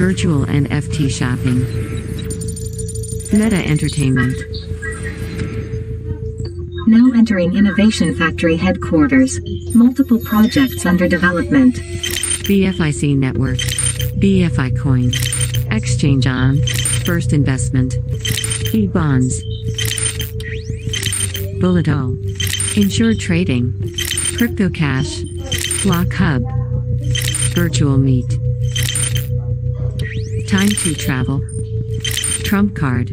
Virtual NFT shopping. Meta Entertainment. Now entering Innovation Factory headquarters. Multiple projects under development. BFIC Network. BFI Coin. Exchange on. First Investment. E-Bonds. Bulleto. Insured Trading. Crypto Cash. Block Hub. Virtual Meet. Time to Travel. Trump Card.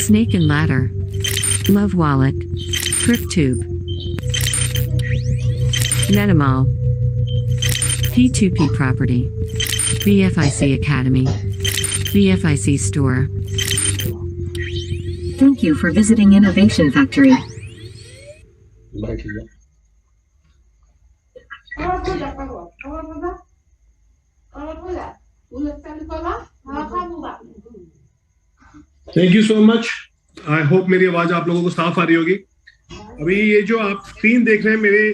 Snake and Ladder. Love Wallet. CrypTube. Metamall. P2P Property. BFIC Academy. BFIC Store. Thank you for visiting Innovation Factory. Thank you so much. I hope मेरी आवाज आप लोगों को साफ आ रही होगी। अभी ये जो आप स्क्रीन देख रहे हैं मेरे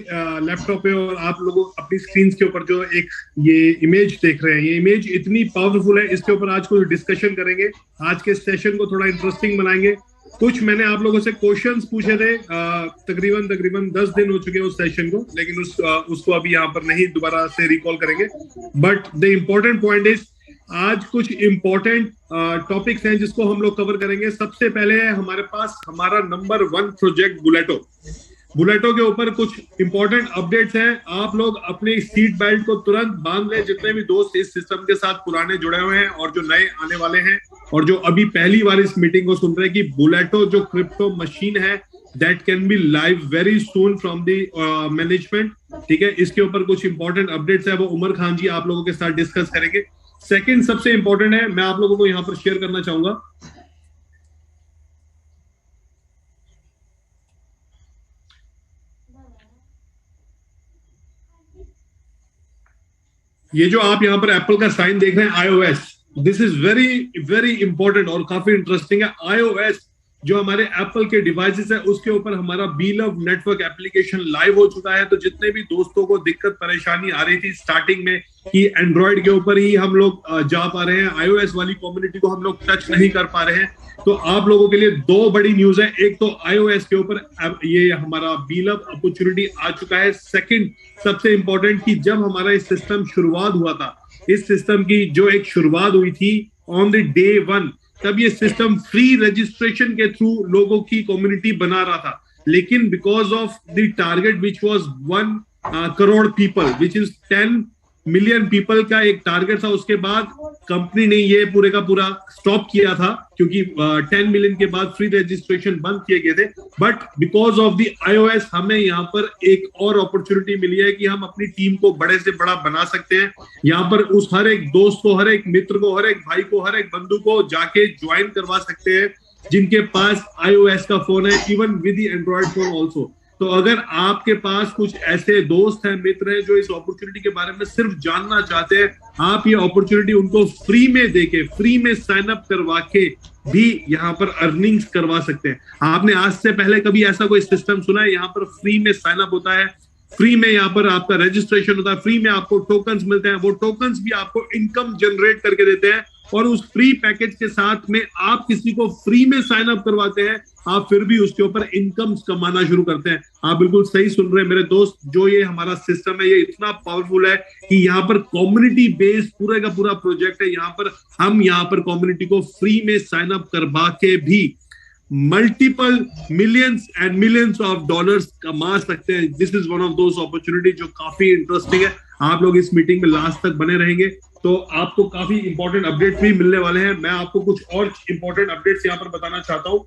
लैपटॉप पे और आप लोगों अपनी स्क्रीन के ऊपर जो एक ये इमेज देख रहे हैं, ये इमेज इतनी पावरफुल है। इसके ऊपर आज कुछ डिस्कशन करेंगे, आज के सेशन को थोड़ा इंटरेस्टिंग बनाएंगे। कुछ मैंने आप लोगों से क्वेश्चंस पूछे थे, तकरीबन 10 दिन हो चुके हैं उस सेशन को, लेकिन उसको अभी यहाँ पर नहीं दोबारा से रिकॉल करेंगे। But the important point is आज कुछ इंपॉर्टेंट टॉपिक्स हैं जिसको हम लोग कवर करेंगे। सबसे पहले है हमारे पास हमारा नंबर 1 प्रोजेक्ट बुलेटो के ऊपर कुछ इंपॉर्टेंट अपडेट्स हैं। आप लोग अपने सीट बेल्ट को तुरंत बांध लें, जितने भी दोस्त इस सिस्टम के साथ पुराने जुड़े हुए हैं और जो नए आने वाले हैं और जो अभी पहली बार इस मीटिंग को सुन रहे हैं कि बुलेटो जो क्रिप्टो मशीन है that can be live very soon from the management. ठीक है, इसके ऊपर कुछ इंपॉर्टेंट अपडेट्स है, वो उमर खान जी आप लोगों के साथ डिस्कस करेंगे। सेकंड सबसे इंपॉर्टेंट है, मैं आप लोगों को यहां पर शेयर करना चाहूंगा, ये जो आप यहां पर एप्पल का साइन देख रहे हैं iOS, this is very very important और काफी इंटरेस्टिंग है। iOS जो हमारे एप्पल के डिवाइसेस है उसके ऊपर हमारा बीलव नेटवर्क एप्लीकेशन लाइव हो चुका है। तो जितने भी दोस्तों को दिक्कत परेशानी आ रही थी स्टार्टिंग में कि एंड्रॉइड के ऊपर ही हम लोग जा पा रहे हैं, iOS वाली कम्युनिटी को हम लोग टच नहीं कर पा रहे हैं, तो आप लोगों के लिए 2 बड़ी न्यूज है। एक तो iOS के ऊपर ये हमारा बीलव अपॉर्चुनिटी आ चुका है। सेकंड सबसे इंपॉर्टेंट कि जब हमारा इस सिस्टम शुरुआत हुआ था, इस सिस्टम की जो एक शुरुआत हुई थी ऑन द डे 1, तब ये सिस्टम फ्री रजिस्ट्रेशन के थ्रू लोगों की कम्युनिटी बना रहा था, लेकिन because of the target which was 1 crore people, which is 10 million people का एक टारगेट था, उसके बाद कंपनी ने ये पूरे का पूरा स्टॉप किया था क्योंकि 10 मिलियन के बाद फ्री रजिस्ट्रेशन बंद किए गए थे। But because of the iOS हमें यहाँ पर एक और अपॉर्चुनिटी मिली है कि हम अपनी टीम को बड़े से बड़ा बना सकते हैं। यहाँ पर उस हर एक दोस्त को, हर एक मित्र को, हर एक भाई को, हर एक बंधु को जाके ज्वाइन करवा सकते हैं जिनके पास iOS का फोन है, even with the Android phone also. तो अगर आपके पास कुछ ऐसे दोस्त हैं, मित्र हैं जो इस अपॉर्चुनिटी के बारे में सिर्फ जानना चाहते हैं, आप ये अपॉर्चुनिटी उनको फ्री में देके, फ्री में साइन अप करवा के भी यहाँ पर अर्निंग्स करवा सकते हैं। आपने आज से पहले कभी ऐसा कोई सिस्टम सुना है? यहाँ पर फ्री में साइन अप होता है, फ्री में यहाँ पर आपका रजिस्ट्रेशन होता है, फ्री में आपको टोकन्स मिलते हैं, वो टोकन्स भी आपको इनकम जनरेट करके देते हैं। और उस फ्री पैकेज के साथ में आप किसी को फ्री में साइन अप करवाते हैं, आप फिर भी उसके ऊपर इनकम कमाना शुरू करते हैं। आप बिल्कुल सही सुन रहे हैं मेरे दोस्त, जो ये हमारा सिस्टम है ये इतना पावरफुल है कि यहाँ पर कम्युनिटी बेस्ड पूरे का पूरा प्रोजेक्ट है। यहाँ पर हम यहाँ पर कम्युनिटी को फ्री में साइन अप करवा के भी multiple millions and millions of dollars कमा सकते हैं। This is one of those opportunity जो काफी इंटरेस्टिंग है। आप लोग इस मीटिंग में लास्ट तक बने रहेंगे तो आपको काफी इंपॉर्टेंट अपडेट भी मिलने वाले हैं। मैं आपको कुछ और इंपॉर्टेंट अपडेट्स यहाँ पर बताना चाहता हूँ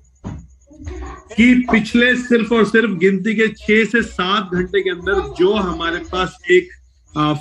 कि पिछले सिर्फ और सिर्फ गिनती के 6 से 7 घंटे के अंदर जो हमारे पास एक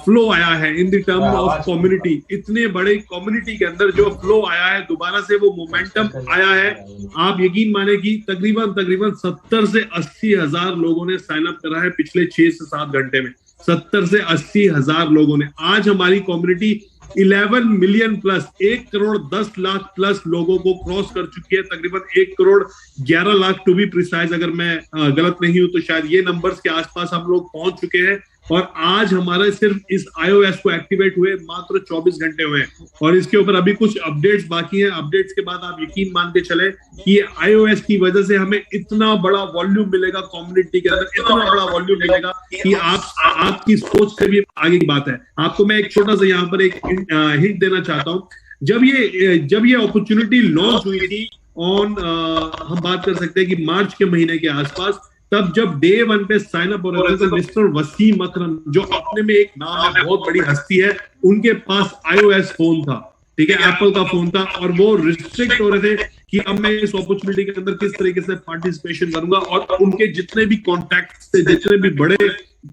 फ्लो आया है in the term of community, इतने बड़े कम्युनिटी के अंदर जो फ्लो आया है, दोबारा से वो मोमेंटम आया है, आप यकीन माने कि तकरीबन 70 से 80 हजार लोगों ने साइन अप करा है पिछले 6 से 7 घंटे में। 70 से 80 हजार लोगों ने। आज हमारी community 11 million plus, 1 crore 10 lakh plus लोगों को क्रॉस कर चुकी है। तकरीबन 1 crore 11 lakh to be precise, अगर मैं गलत नहीं हूं तो शायद ये नंबर्स के आसपास हम लोग पहुंच चुके हैं। और आज हमारा सिर्फ इस iOS को एक्टिवेट हुए मात्र 24 घंटे हुए हैं और इसके ऊपर अभी कुछ अपडेट्स बाकी हैं। अपडेट्स के बाद आप यकीन मान के चले कि ये iOS की वजह से हमें इतना बड़ा वॉल्यूम मिलेगा कम्युनिटी के अंदर, इतना बड़ा वॉल्यूम मिलेगा कि आपकी सोच से भी आगे की बात है। आपको मैं एक छोटा सा यहाँ पर एक हिंट देना चाहता हूँ। जब ये अपॉर्चुनिटी लॉन्च हुई थी हम बात कर सकते हैं कि मार्च के महीने के आसपास, तब जब डे 1 पे साइन अप हो रहे थे तो मिस्टर वसीम अकरम, जो अपने में एक नाम है, बहुत बड़ी हस्ती है, उनके पास iOS फोन था, ठीक है, एप्पल का फोन था, और वो रिस्ट्रिक्ट हो रहे थे कि अब मैं इस अपॉर्चुनिटी के अंदर किस तरीके से पार्टिसिपेशन करूंगा। और उनके जितने भी कॉन्टैक्ट्स थे, जितने भी बड़े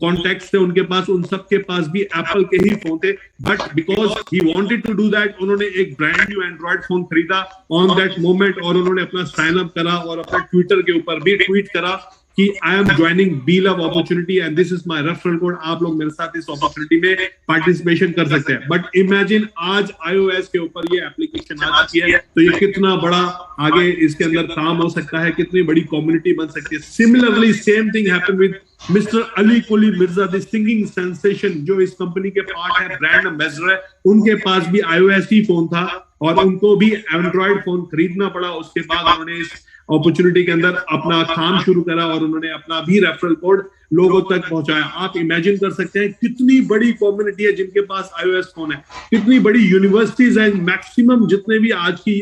कॉन्टैक्ट्स थे उनके पास, उन सबके पास भी एप्पल के ही फोन थे। But because he wanted to do that, उन्होंने एक ब्रांड न्यू एंड्रॉइड फोन खरीदा ऑन दैट मोमेंट और उन्होंने अपना साइन अप करा और अपने ट्विटर के ऊपर भी ट्वीट करा कि I am joining BeLove opportunity and this is my referral code, आप लोग मेरे साथ इस अपॉर्चुनिटी में पार्टिसिपेशन कर सकते हैं। बट इमेजिन आज iOS के ऊपर ये एप्लीकेशन आ चुकी है, तो ये कितना बड़ा आगे इसके अंदर काम हो सकता है, कितनी बड़ी कम्युनिटी बन सकती है। Similarly same thing happened with mister Ali Quli Mirza, the singing sensation, जो इस कंपनी के पार्ट है, ब्रांड एम्बेसडर है, उनके पास भी iOS ही फोन था और उनको भी एंड्रॉइड फोन खरीदना पड़ा। उसके बाद उन्होंने इस अपॉर्चुनिटी के अंदर अपना काम शुरू करा और उन्होंने अपना भी रेफरल कोड लोगों तक पहुंचाया। आप इमेजिन कर सकते हैं कितनी बड़ी कम्युनिटी है जिनके पास iOS फोन है, कितनी बड़ी यूनिवर्सिटीज है, मैक्सिमम जितने भी आज की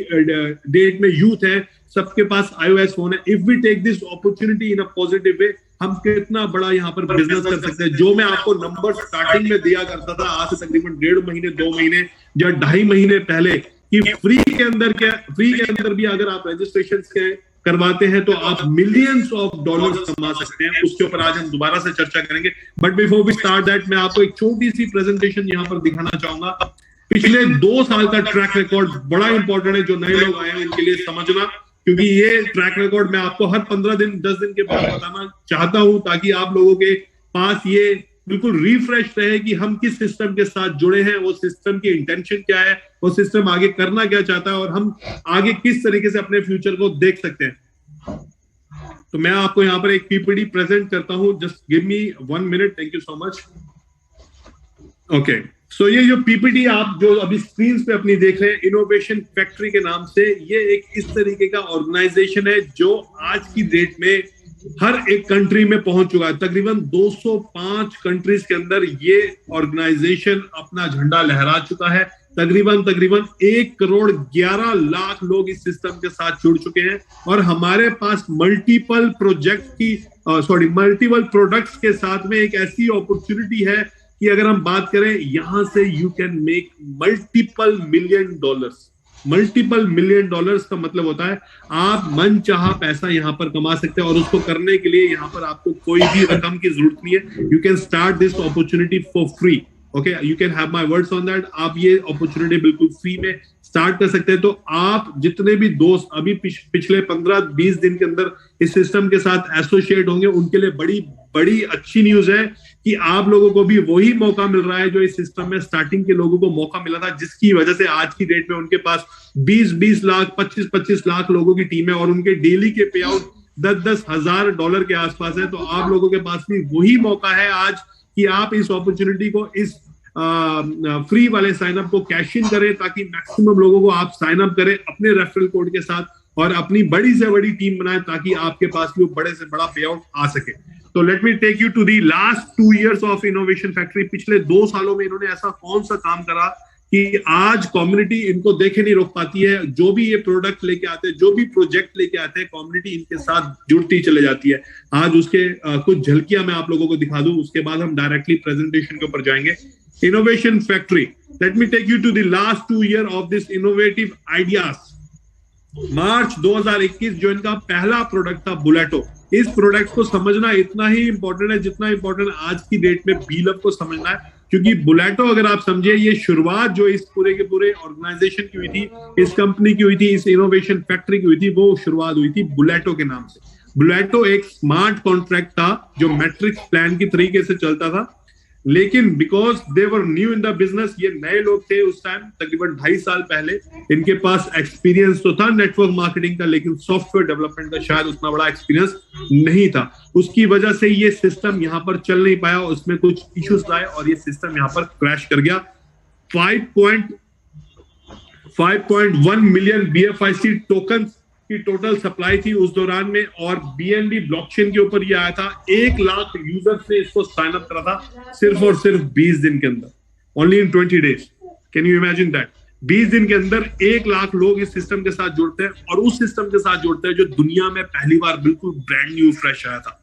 डेट में यूथ है सबके पास iOS फोन है। If we take this opportunity in a positive way, हम कितना बड़ा यहाँ पर बिजनेस कर सकते हैं। जो मैं आपको नंबर स्टार्टिंग में दिया करता था आज से तकरीबन 1.5 महीने 2 महीने या 2.5 महीने पहले, कि फ्री के अंदर भी अगर आप रजिस्ट्रेशन करवाते हैं तो आप मिलियंस ऑफ डॉलर्स कमा सकते हैं। उसके ऊपर आज हम दोबारा से चर्चा करेंगे। But before we start that, मैं आपको एक छोटी सी प्रेजेंटेशन यहाँ पर दिखाना चाहूंगा। पिछले 2 साल का ट्रैक रिकॉर्ड बड़ा इंपॉर्टेंट है, जो नए लोग आए हैं उनके लिए समझना, क्योंकि ये ट्रैक रिकॉर्ड मैं आपको हर 15 दिन 10 दिन के बाद बताना चाहता हूं, ताकि आप लोगों के पास ये बिल्कुल रिफ्रेश रहे कि हम किस सिस्टम के साथ जुड़े हैं, वो सिस्टम की इंटेंशन क्या है, वो सिस्टम आगे करना क्या चाहता है और हम आगे किस तरीके से अपने फ्यूचर को देख सकते हैं। तो मैं आपको यहाँ पर एक पीपीटी प्रेजेंट करता हूं। Just give me 1 minute. Thank you so much. Okay, so ये जो पीपीटी आप जो अभी स्क्रीन पे अपनी देख रहे हैं, इनोवेशन फैक्ट्री के नाम से, ये एक इस तरीके का ऑर्गेनाइजेशन है जो आज की डेट में हर एक कंट्री में पहुंच चुका है। तकरीबन 205 कंट्रीज के अंदर ये ऑर्गेनाइजेशन अपना झंडा लहरा चुका है। तकरीबन 1 करोड़ 11 लाख लोग इस सिस्टम के साथ जुड़ चुके हैं और हमारे पास मल्टीपल प्रोडक्ट्स के साथ में एक ऐसी अपॉर्चुनिटी है कि अगर हम बात करें, यहां से you can make multiple million dollars का मतलब होता है आप मन चाहा पैसा यहां पर कमा सकते हैं और उसको करने के लिए यहां पर आपको कोई भी रकम की जरूरत नहीं है। You can start this opportunity for free. Okay, you can have my words on that. आप ये अपॉर्चुनिटी बिल्कुल फ्री में स्टार्ट कर सकते हैं। तो आप जितने भी दोस्त अभी पिछले 15-20 दिन के अंदर इस सिस्टम के साथ एसोसिएट होंगे, उनके लिए बड़ी अच्छी न्यूज है कि आप लोगों को भी वही मौका मिल रहा है जो इस सिस्टम में स्टार्टिंग के लोगों को मौका मिला था, जिसकी वजह से आज की डेट में उनके पास 20-20 लाख 25-25 लाख लोगों की टीम है और उनके डेली के पे आउट 10-10 हजार डॉलर के आसपास है। तो आप लोगों के पास भी वही मौका है आज कि आप इस अपॉर्चुनिटी को, इस फ्री वाले साइन अप को कैश इन करें, ताकि मैक्सिमम लोगों को आप साइन अप करें अपने रेफरल कोड के साथ और अपनी बड़ी से बड़ी टीम बनाएं, ताकि आपके पास भी बड़े से बड़ा पे आउट आ सके। तो let me take you to the last 2 years of innovation factory. पिछले 2 सालों में इन्होंने ऐसा कौन सा काम करा कि आज कम्युनिटी इनको देखे नहीं रोक पाती है। जो भी ये प्रोडक्ट लेके आते हैं, जो भी प्रोजेक्ट लेके आते हैं, कम्युनिटी इनके साथ जुड़ती चले जाती है। आज उसके कुछ झलकियां मैं आप लोगों को दिखा दूं, उसके बाद हम डायरेक्टली प्रेजेंटेशन के ऊपर जाएंगे। Innovation factory, let me take you to the last 2 year of this innovative ideas. March 2021 जो इनका पहला प्रोडक्ट था बुलेटो, इस प्रोडक्ट को समझना इतना ही इंपॉर्टेंट है जितना इंपॉर्टेंट आज की डेट में बी लव को समझना है। क्योंकि बुलेटो अगर आप समझे, ये शुरुआत जो इस पूरे के पूरे ऑर्गेनाइजेशन की हुई थी, इस कंपनी की हुई थी, इस इनोवेशन फैक्ट्री की हुई थी, वो शुरुआत हुई थी बुलेटो के नाम से। बुलेटो एक स्मार्ट कॉन्ट्रैक्ट था जो मैट्रिक्स प्लान की तरीके से चलता था। लेकिन because they were new in the business, ये नए लोग थे उस टाइम, तकरीबन 2.5 साल पहले, इनके पास एक्सपीरियंस तो था नेटवर्क मार्केटिंग का, लेकिन सॉफ्टवेयर डेवलपमेंट का शायद उतना बड़ा एक्सपीरियंस नहीं था। उसकी वजह से ये सिस्टम यहाँ पर चल नहीं पाया, उसमें कुछ इश्यूज आए और ये सिस्टम यहाँ पर क्रैश कर गया। 5.1 मिलियन BFIC टोकन की टोटल सप्लाई थी उस दौरान में, और BNB ब्लॉकचेन के ऊपर ये आया था। 1 लाख यूजर्स ने इसको साइन अप करा था सिर्फ और सिर्फ 20 दिन के अंदर, only in 20 days. Can you imagine that? 20 दिन के अंदर 1 लाख लोग इस सिस्टम के साथ जुड़ते हैं, और उस सिस्टम के साथ जुड़ते हैं जो दुनिया में पहली बार बिल्कुल ब्रांड न्यू फ्रेश आया था।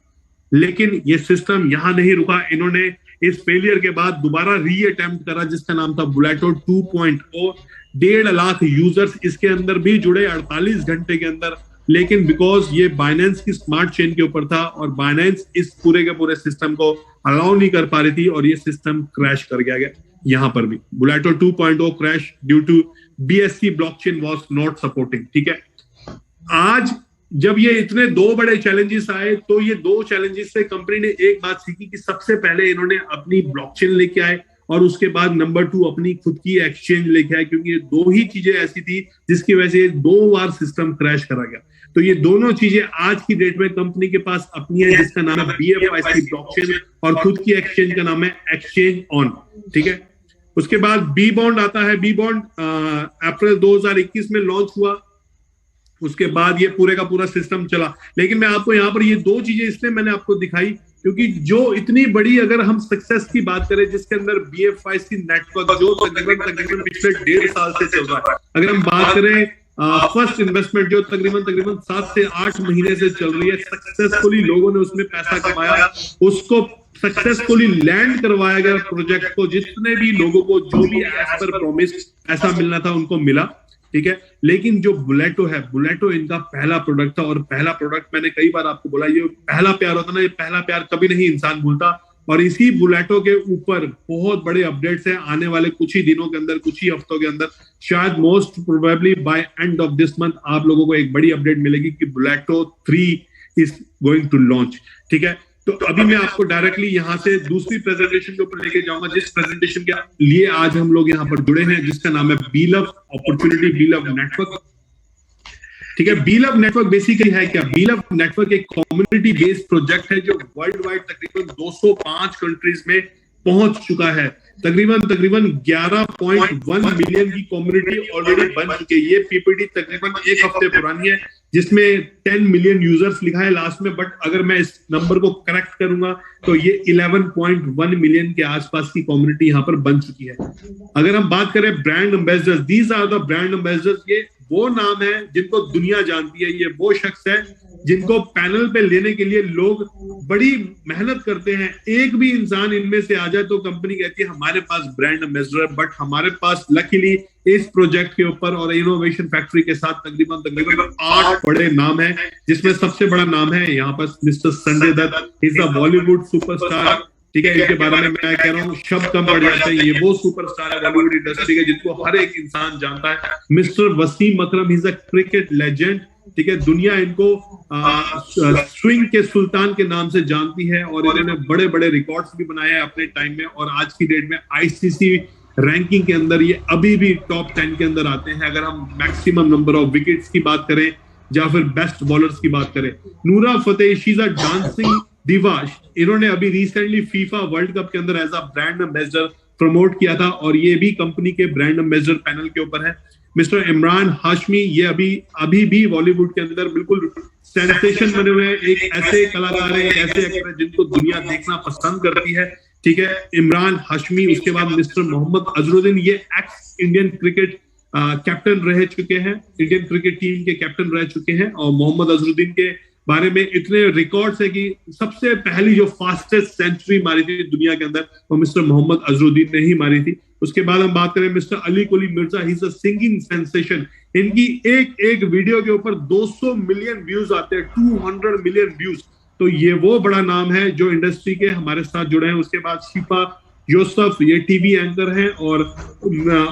लेकिन ये सिस्टम यहां नहीं रुका, इन्होंने इस फेलियर के बाद दोबारा री अटेम्प्ट करा जिसका नाम था बुलेटो 2.0। 1.5 लाख यूजर्स इसके अंदर भी जुड़े 48 घंटे के अंदर, लेकिन बिकॉज ये बाइनेंस की स्मार्ट चेन के ऊपर था और बाइनेंस इस पूरे के पूरे सिस्टम को अलाउ नहीं कर पा रही थी, और ये सिस्टम क्रैश कर गया। यहां पर भी बुलेटो 2.0 crash due to BSC blockchain was not supporting. ठीक है, आज जब ये इतने 2 बड़े चैलेंजेस आए, तो ये 2 चैलेंजेस से कंपनी ने एक बात सीखी कि सबसे पहले इन्होंने अपनी ब्लॉकचेन लेके आए, और उसके बाद नंबर 2 अपनी खुद की एक्सचेंज लेके आए, क्योंकि ये 2 ही चीजें ऐसी थी जिसकी वजह से 2 बार सिस्टम क्रैश करा गया। तो ये दोनों चीजें आज की डेट में कंपनी के पास अपनी है, जिसका नाम है BFIC ब्लॉकचेन, और खुद की एक्सचेंज का नाम है एक्सचेंज ऑन। ठीक है, उसके बाद बी बॉन्ड आता है। बी बॉन्ड अप्रैल 2021 में लॉन्च हुआ, उसके बाद ये पूरे का पूरा सिस्टम चला। लेकिन मैं आपको यहाँ पर ये 2 चीजें इसलिए मैंने आपको दिखाई, क्योंकि जो इतनी बड़ी अगर हम सक्सेस की बात करें, जिसके अंदर BFIC नेटवर्क जो तकरीबन पिछले 1.5 साल से चल रहा है, अगर हम बात करें फर्स्ट इन्वेस्टमेंट जो तकरीबन 7 से 8 महीने से चल रही है, सक्सेसफुली लोगों ने उसमें पैसा कमाया, उसको सक्सेसफुली लैंड करवाया गया प्रोजेक्ट को, जितने भी लोगों को जो भी एज पर प्रॉमिस ऐसा मिलना था उनको मिला। ठीक है, लेकिन जो बुलेटो है, बुलेटो इनका पहला प्रोडक्ट था, और पहला प्रोडक्ट मैंने कई बार आपको बोला, ये पहला प्यार होता ना, ये पहला प्यार कभी नहीं इंसान भूलता। और इसी बुलेटो के ऊपर बहुत बड़े अपडेट्स हैं आने वाले कुछ ही दिनों के अंदर, कुछ ही हफ्तों के अंदर, शायद most probably bye end of this month आप लोगों को एक बड़ी अपडेट मिलेगी कि बुलेटो 3 इज गोइंग टू लॉन्च। ठीक है, तो अभी मैं आपको डायरेक्टली यहाँ से दूसरी प्रेजेंटेशन के ऊपर लेके जाऊंगा, जिस प्रेजेंटेशन के लिए आज हम लोग यहाँ पर जुड़े हैं, जिसका नाम है BLOVE अपॉर्चुनिटी, BLOVE नेटवर्क। ठीक है, BLOVE नेटवर्क बेसिकली है क्या? BLOVE नेटवर्क एक कम्युनिटी बेस्ड प्रोजेक्ट है जो वर्ल्ड वाइड तकरीबन 205 कंट्रीज में पहुंच चुका है। तकरीबन 11.1 मिलियन की कम्युनिटी ऑलरेडी बन चुकी है। ये PPT तकरीबन 1 हफ्ते पुरानी है, जिसमें 10 मिलियन यूजर्स लिखा है लास्ट में, बट अगर मैं इस नंबर को करेक्ट करूंगा तो ये 11.1 मिलियन के आसपास की कम्युनिटी यहाँ पर बन चुकी है। अगर हम बात करें brand ambassadors, these are the brand ambassadors, ये वो नाम है जिनको दुनिया जानती है, ये वो शख्स है जिनको पैनल पे लेने के लिए लोग बड़ी मेहनत करते हैं। एक भी इंसान इनमें से आ जाए तो कंपनी कहती है हमारे पास ब्रांड एम्बेसडर है, बट हमारे पास लकीली इस प्रोजेक्ट के ऊपर और इनोवेशन फैक्ट्री के साथ तकरीबन 8 बड़े नाम हैं, जिसमें सबसे बड़ा नाम है यहाँ पर mister Sanjay Dutt. Is a Bollywood superstar. ठीक है, इनके बारे में मैं कह रहा हूँ शब्द कम पड़ जाते हैं, ये वो सुपरस्टार है बॉलीवुड इंडस्ट्री के जिनको हर एक इंसान जानता है। Mister Wasim Akram, is a cricket legend. ठीक है, दुनिया इनको स्विंग के सुल्तान के नाम से जानती है, और इन्होंने बड़े बड़े रिकॉर्ड्स भी बनाए हैं अपने टाइम में, और आज की डेट में ICC रैंकिंग के अंदर ये अभी भी टॉप 10 के अंदर आते हैं। अगर हम मैक्सिमम नंबर ऑफ विकेट्स की बात करें या फिर बेस्ट बॉलर्स की बात करें। Nora Fatehi, she is a dancing diva. इन्होंने अभी रिसेंटली FIFA वर्ल्ड कप के अंदर as a brand ambassador promote किया था, और ये भी कंपनी के ब्रांड एम्बेसडर पैनल के ऊपर है। मिस्टर इमरान हाशमी, ये अभी भी बॉलीवुड के अंदर बिल्कुल सेंसेशन बने हुए हैं। एक ऐसे कलाकार है, एक ऐसे एक्टर है जिनको दुनिया देखना पसंद करती है। ठीक है, इमरान हाशमी। उसके बाद मिस्टर मोहम्मद अजरुद्दीन, ये एक्स इंडियन क्रिकेट कैप्टन रह चुके हैं, इंडियन क्रिकेट टीम के कैप्टन रह चुके हैं। और मोहम्मद अजरुद्दीन के बारे में इतने रिकॉर्ड्स है कि सबसे पहली जो फास्टेस्ट सेंचुरी मारी थी दुनिया के अंदर वो मिस्टर मोहम्मद अजरुद्दीन ने ही मारी थी। उसके बाद हम बात करें mister Ali Quli Mirza, he is a singing sensation. इनकी एक वीडियो के ऊपर 200 मिलियन व्यूज आते हैं, 200 मिलियन व्यूज। तो ये वो बड़ा नाम है जो इंडस्ट्री के हमारे साथ जुड़े हैं। उसके बाद शिफा यूसुफ, ये टीवी एंकर हैं, और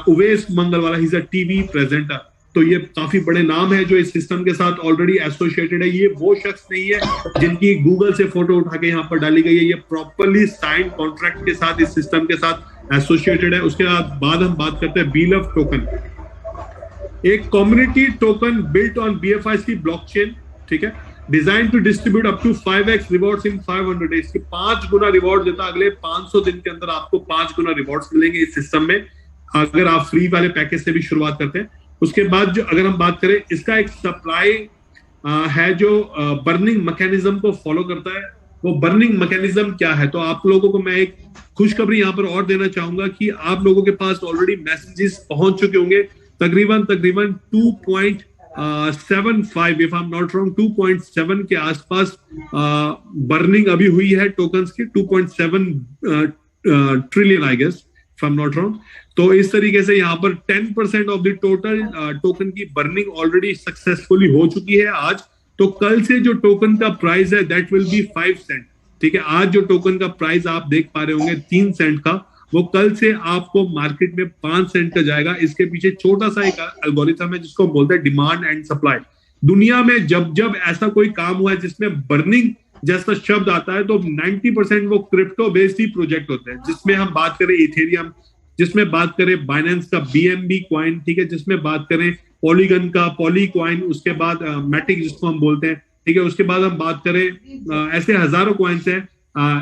Uwais Mangalwala, he is a TV presenter. तो ये काफी बड़े नाम है जो इस सिस्टम के साथ ऑलरेडी एसोसिएटेड है। ये वो शख्स नहीं है जिनकी गूगल से फोटो उठा के यहाँ पर डाली गई है, ये प्रॉपरली साइन कॉन्ट्रैक्ट के साथ इस सिस्टम के साथ एसोसिएटेड है। उसके बाद हम बात करते हैं BeLove टोकन, एक community token built on BFIC blockchain, ठीक है, design to distribute up to 5x rewards in 500 days, की 5 गुना रिवॉर्ड देता है। अगले 500 दिन के अंदर आपको 5 गुना रिवॉर्ड्स मिलेंगे इस सिस्टम में, अगर आप फ्री वाले पैकेज से भी शुरुआत करते हैं। उसके बाद जो अगर हम बात करें, इसका एक सप्लाई है जो बर्निंग मैकेनिज्म को फॉलो करता है। वो बर्निंग मैकेनिज्म क्या है, तो आप लोगों को मैं एक खुशखबरी यहाँ पर और देना चाहूंगा कि आप लोगों के पास ऑलरेडी मैसेजेस पहुंच चुके होंगे, तकरीबन 2.75 if I am not wrong 2.7 के आसपास बर्निंग अभी हुई है टोकन्स की, 2.7 trillion I guess if I am not wrong. तो इस तरीके से यहाँ पर 10% ऑफ द टोटल टोकन की बर्निंग ऑलरेडी सक्सेसफुली हो चुकी है आज। तो कल से जो टोकन का प्राइस है दैट विल बी 5 सेंट, ठीक है। आज जो टोकन का प्राइस आप देख पा रहे होंगे 3 सेंट का, वो कल से आपको मार्केट में 5 सेंट का जाएगा। इसके पीछे छोटा सा एक एल्गोरिथम है जिसको बोलते हैं डिमांड एंड सप्लाई। दुनिया में जब जब ऐसा कोई काम हुआ है जिसमें बर्निंग जैसा शब्द आता है तो 90% वो क्रिप्टो बेस्ड ही प्रोजेक्ट होते हैं, जिसमें हम बात करें इथेरियम, जिसमें बात करें बाइनेंस का BNB कॉइन, ठीक है, जिसमें बात करें पॉलीगन का पॉली कॉइन, उसके बाद मैटिक जिसको हम बोलते हैं, ठीक है, उसके बाद हम बात करें ऐसे हजारों कॉइन्स हैं,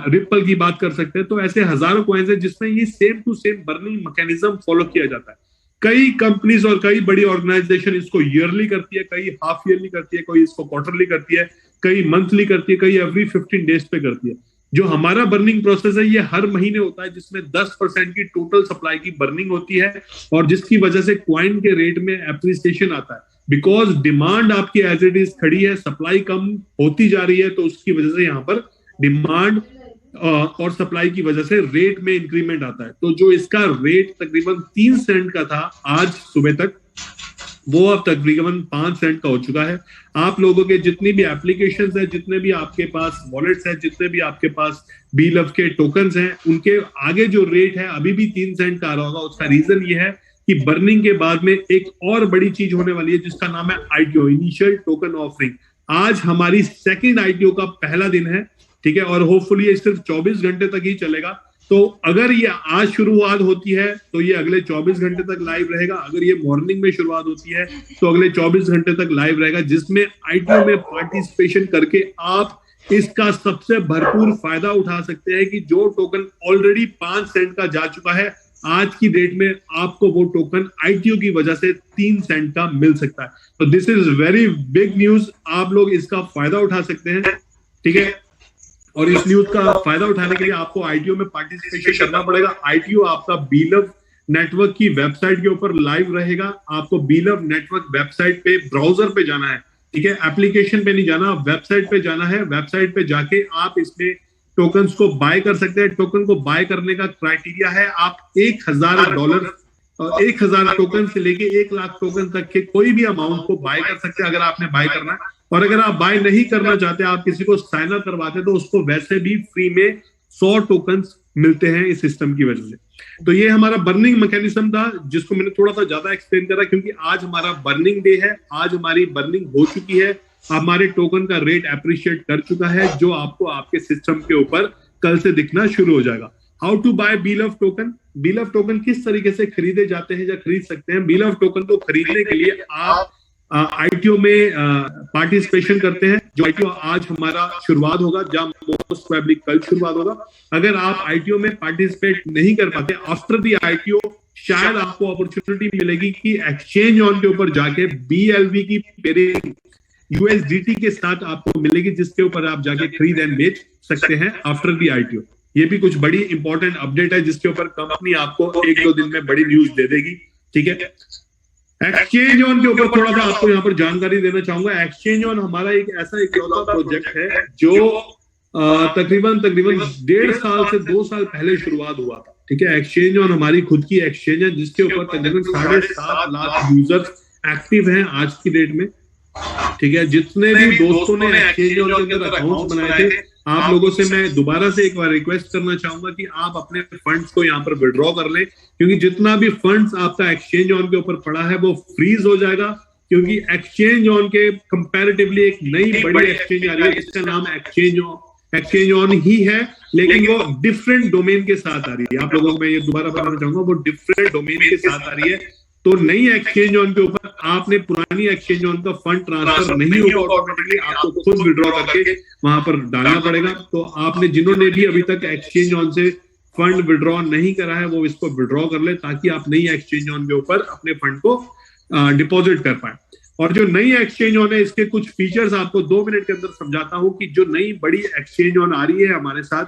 रिपल की बात कर सकते हैं। तो ऐसे हजारों कॉइन्स हैं जिसमें ये same to same burning mechanism follow किया जाता है। कई कंपनीज और कई बड़ी ऑर्गेनाइजेशन इसको ईयरली करती है, कई हाफ ईयरली करती है, कोई इसको क्वार्टरली करती है, कई मंथली करती है, कई एवरी 15 डेज पे करती है। जो हमारा बर्निंग प्रोसेस है ये हर महीने होता है, जिसमें 10% की टोटल सप्लाई की बर्निंग होती है और जिसकी वजह से कॉइन के रेट में एप्रिसिएशन आता है। बिकॉज डिमांड आपकी एज इट इज खड़ी है, सप्लाई कम होती जा रही है, तो उसकी वजह से यहाँ पर डिमांड और सप्लाई की वजह से रेट में इंक्रीमेंट आता है। तो जो इसका रेट तकरीबन 3 सेंट का था आज सुबह तक, वो अब तकरीबन 5 सेंट का हो चुका है। आप लोगों के जितनी भी एप्लीकेशंस है, जितने भी आपके पास वॉलेट्स हैं, जितने भी आपके पास BeLove के टोकन्स हैं, उनके आगे जो रेट है अभी भी 3 सेंट का आ रहा होगा। उसका रीजन ये है कि बर्निंग के बाद में एक और बड़ी चीज होने वाली है जिसका नाम है ITO, इनिशियल टोकन ऑफरिंग। आज हमारी सेकेंड ITO का पहला दिन है, ठीक है, और होपफुली ये सिर्फ 24 घंटे तक ही चलेगा। तो अगर ये आज शुरुआत होती है तो ये अगले 24 घंटे तक लाइव रहेगा। अगर ये मॉर्निंग में शुरुआत होती है तो अगले 24 घंटे तक लाइव रहेगा, जिसमें ITO में पार्टिसिपेशन करके आप इसका सबसे भरपूर फायदा उठा सकते हैं कि जो टोकन ऑलरेडी 5 सेंट का जा चुका है, आज की डेट में आपको वो टोकन ITO की वजह से 3 सेंट का मिल सकता है। तो this is very big news, आप लोग इसका फायदा उठा सकते हैं, ठीक है। और इस न्यूज का फायदा उठाने के लिए आपको ITO में पार्टिसिपेशन करना पड़ेगा। ITO आपका BeLove नेटवर्क की वेबसाइट के ऊपर लाइव रहेगा। आपको BeLove नेटवर्क वेबसाइट पे ब्राउजर पे जाना है, ठीक है, एप्लीकेशन पे नहीं जाना, वेबसाइट पे जाना है। वेबसाइट पे जाके आप इसमें टोकन्स को बाय कर सकते हैं। टोकन को बाय करने का क्राइटेरिया है आप $1000 1000 टोकन से लेके 1 लाख टोकन तक के कोई भी अमाउंट को बाय कर सकते हैं अगर आपने बाय करना है। और अगर आप बाय नहीं करना चाहते, आप किसी को साइन अप करवाते, तो उसको वैसे भी फ्री में 100 टोकन्स मिलते हैं इस सिस्टम की वजह से। तो ये हमारा बर्निंग मैकेनिज्म था जिसको मैंने थोड़ा सा ज्यादा एक्सप्लेन करा, क्योंकि आज हमारा बर्निंग डे है। आज हमारी बर्निंग हो चुकी है, हमारे टोकन का रेट एप्रिशिएट कर चुका है, जो आपको आपके सिस्टम के ऊपर कल से दिखना शुरू हो जाएगा। How to buy BeLove token, BeLove token किस तरीके से खरीदे जाते हैं या खरीद सकते हैं। BeLove टोकन को खरीदने के लिए आप ITO में पार्टिसिपेशन करते हैं। जो ITO आज हमारा शुरुआत होगा, जब मोस्ट प्रोबेबली कल शुरुआत होगा। अगर आप ITO में पार्टिसिपेट नहीं कर पाते, आफ्टर दी ITO शायद आपको अपॉर्चुनिटी मिलेगी कि एक्सचेंज ऑन के ऊपर जाके BLV की पेयरिंग USDT के साथ आपको मिलेगी, जिसके ऊपर आप जाके खरीद एंड बेच सकते हैं आफ्टर दी ITO। ये भी कुछ बड़ी इंपॉर्टेंट अपडेट है जिसके ऊपर कंपनी आपको 1-2 दिन में बड़ी न्यूज दे देगी, ठीक है। एक्सचेंज ऑन के ऊपर थोड़ा सा आपको यहाँ पर जानकारी देना चाहूंगा। एक्सचेंज ऑन हमारा एक ऐसा इकलौता प्रोजेक्ट है जो तकरीबन 1.5 साल से 2 साल पहले शुरुआत हुआ था, ठीक है। एक्सचेंज ऑन हमारी खुद की एक्सचेंज है जिसके ऊपर तकरीबन 7.5 लाख यूजर्स एक्टिव हैं आज की डेट में, ठीक है। जितने भी दोस्तों ने एक्सचेंज ऑन के अंदर अकाउंट्स बनाए थे, आप लोगों से मैं दोबारा से एक बार रिक्वेस्ट करना चाहूंगा कि आप अपने फंड्स को यहाँ पर विड्रॉ कर लें, क्योंकि जितना भी फंड्स आपका एक्सचेंज ऑन के ऊपर पड़ा है वो फ्रीज हो जाएगा क्योंकि एक्सचेंज ऑन के कंपैरेटिवली एक नई बड़ी एक्सचेंज आ रही है जिसका नाम एक्सचेंज ऑन ही है, लेकिन वो डिफरेंट डोमेन के साथ आ रही है। आप लोगों को मैं ये दोबारा बताना चाहूंगा, वो डिफरेंट डोमेन के साथ आ रही है। तो नई एक्सचेंज ऑन के ऊपर आपने पुरानी एक्सचेंज ऑन का फंड ट्रांसफर नहीं होगा ऑटोमेटिकली, आपको खुद विड्रॉ करके वहां पर डालना पड़ेगा। तो आपने जिन्होंने भी अभी तक एक्सचेंज ऑन से फंड विड्रॉ नहीं करा है वो इसको विड्रॉ कर ले, ताकि आप नई एक्सचेंज ऑन के ऊपर अपने फंड को डिपॉजिट कर पाए। और जो नई एक्सचेंज ऑन है इसके कुछ फीचर्स आपको 2 मिनट के अंदर समझाता हूं कि जो नई बड़ी एक्सचेंज ऑन आ रही है हमारे साथ,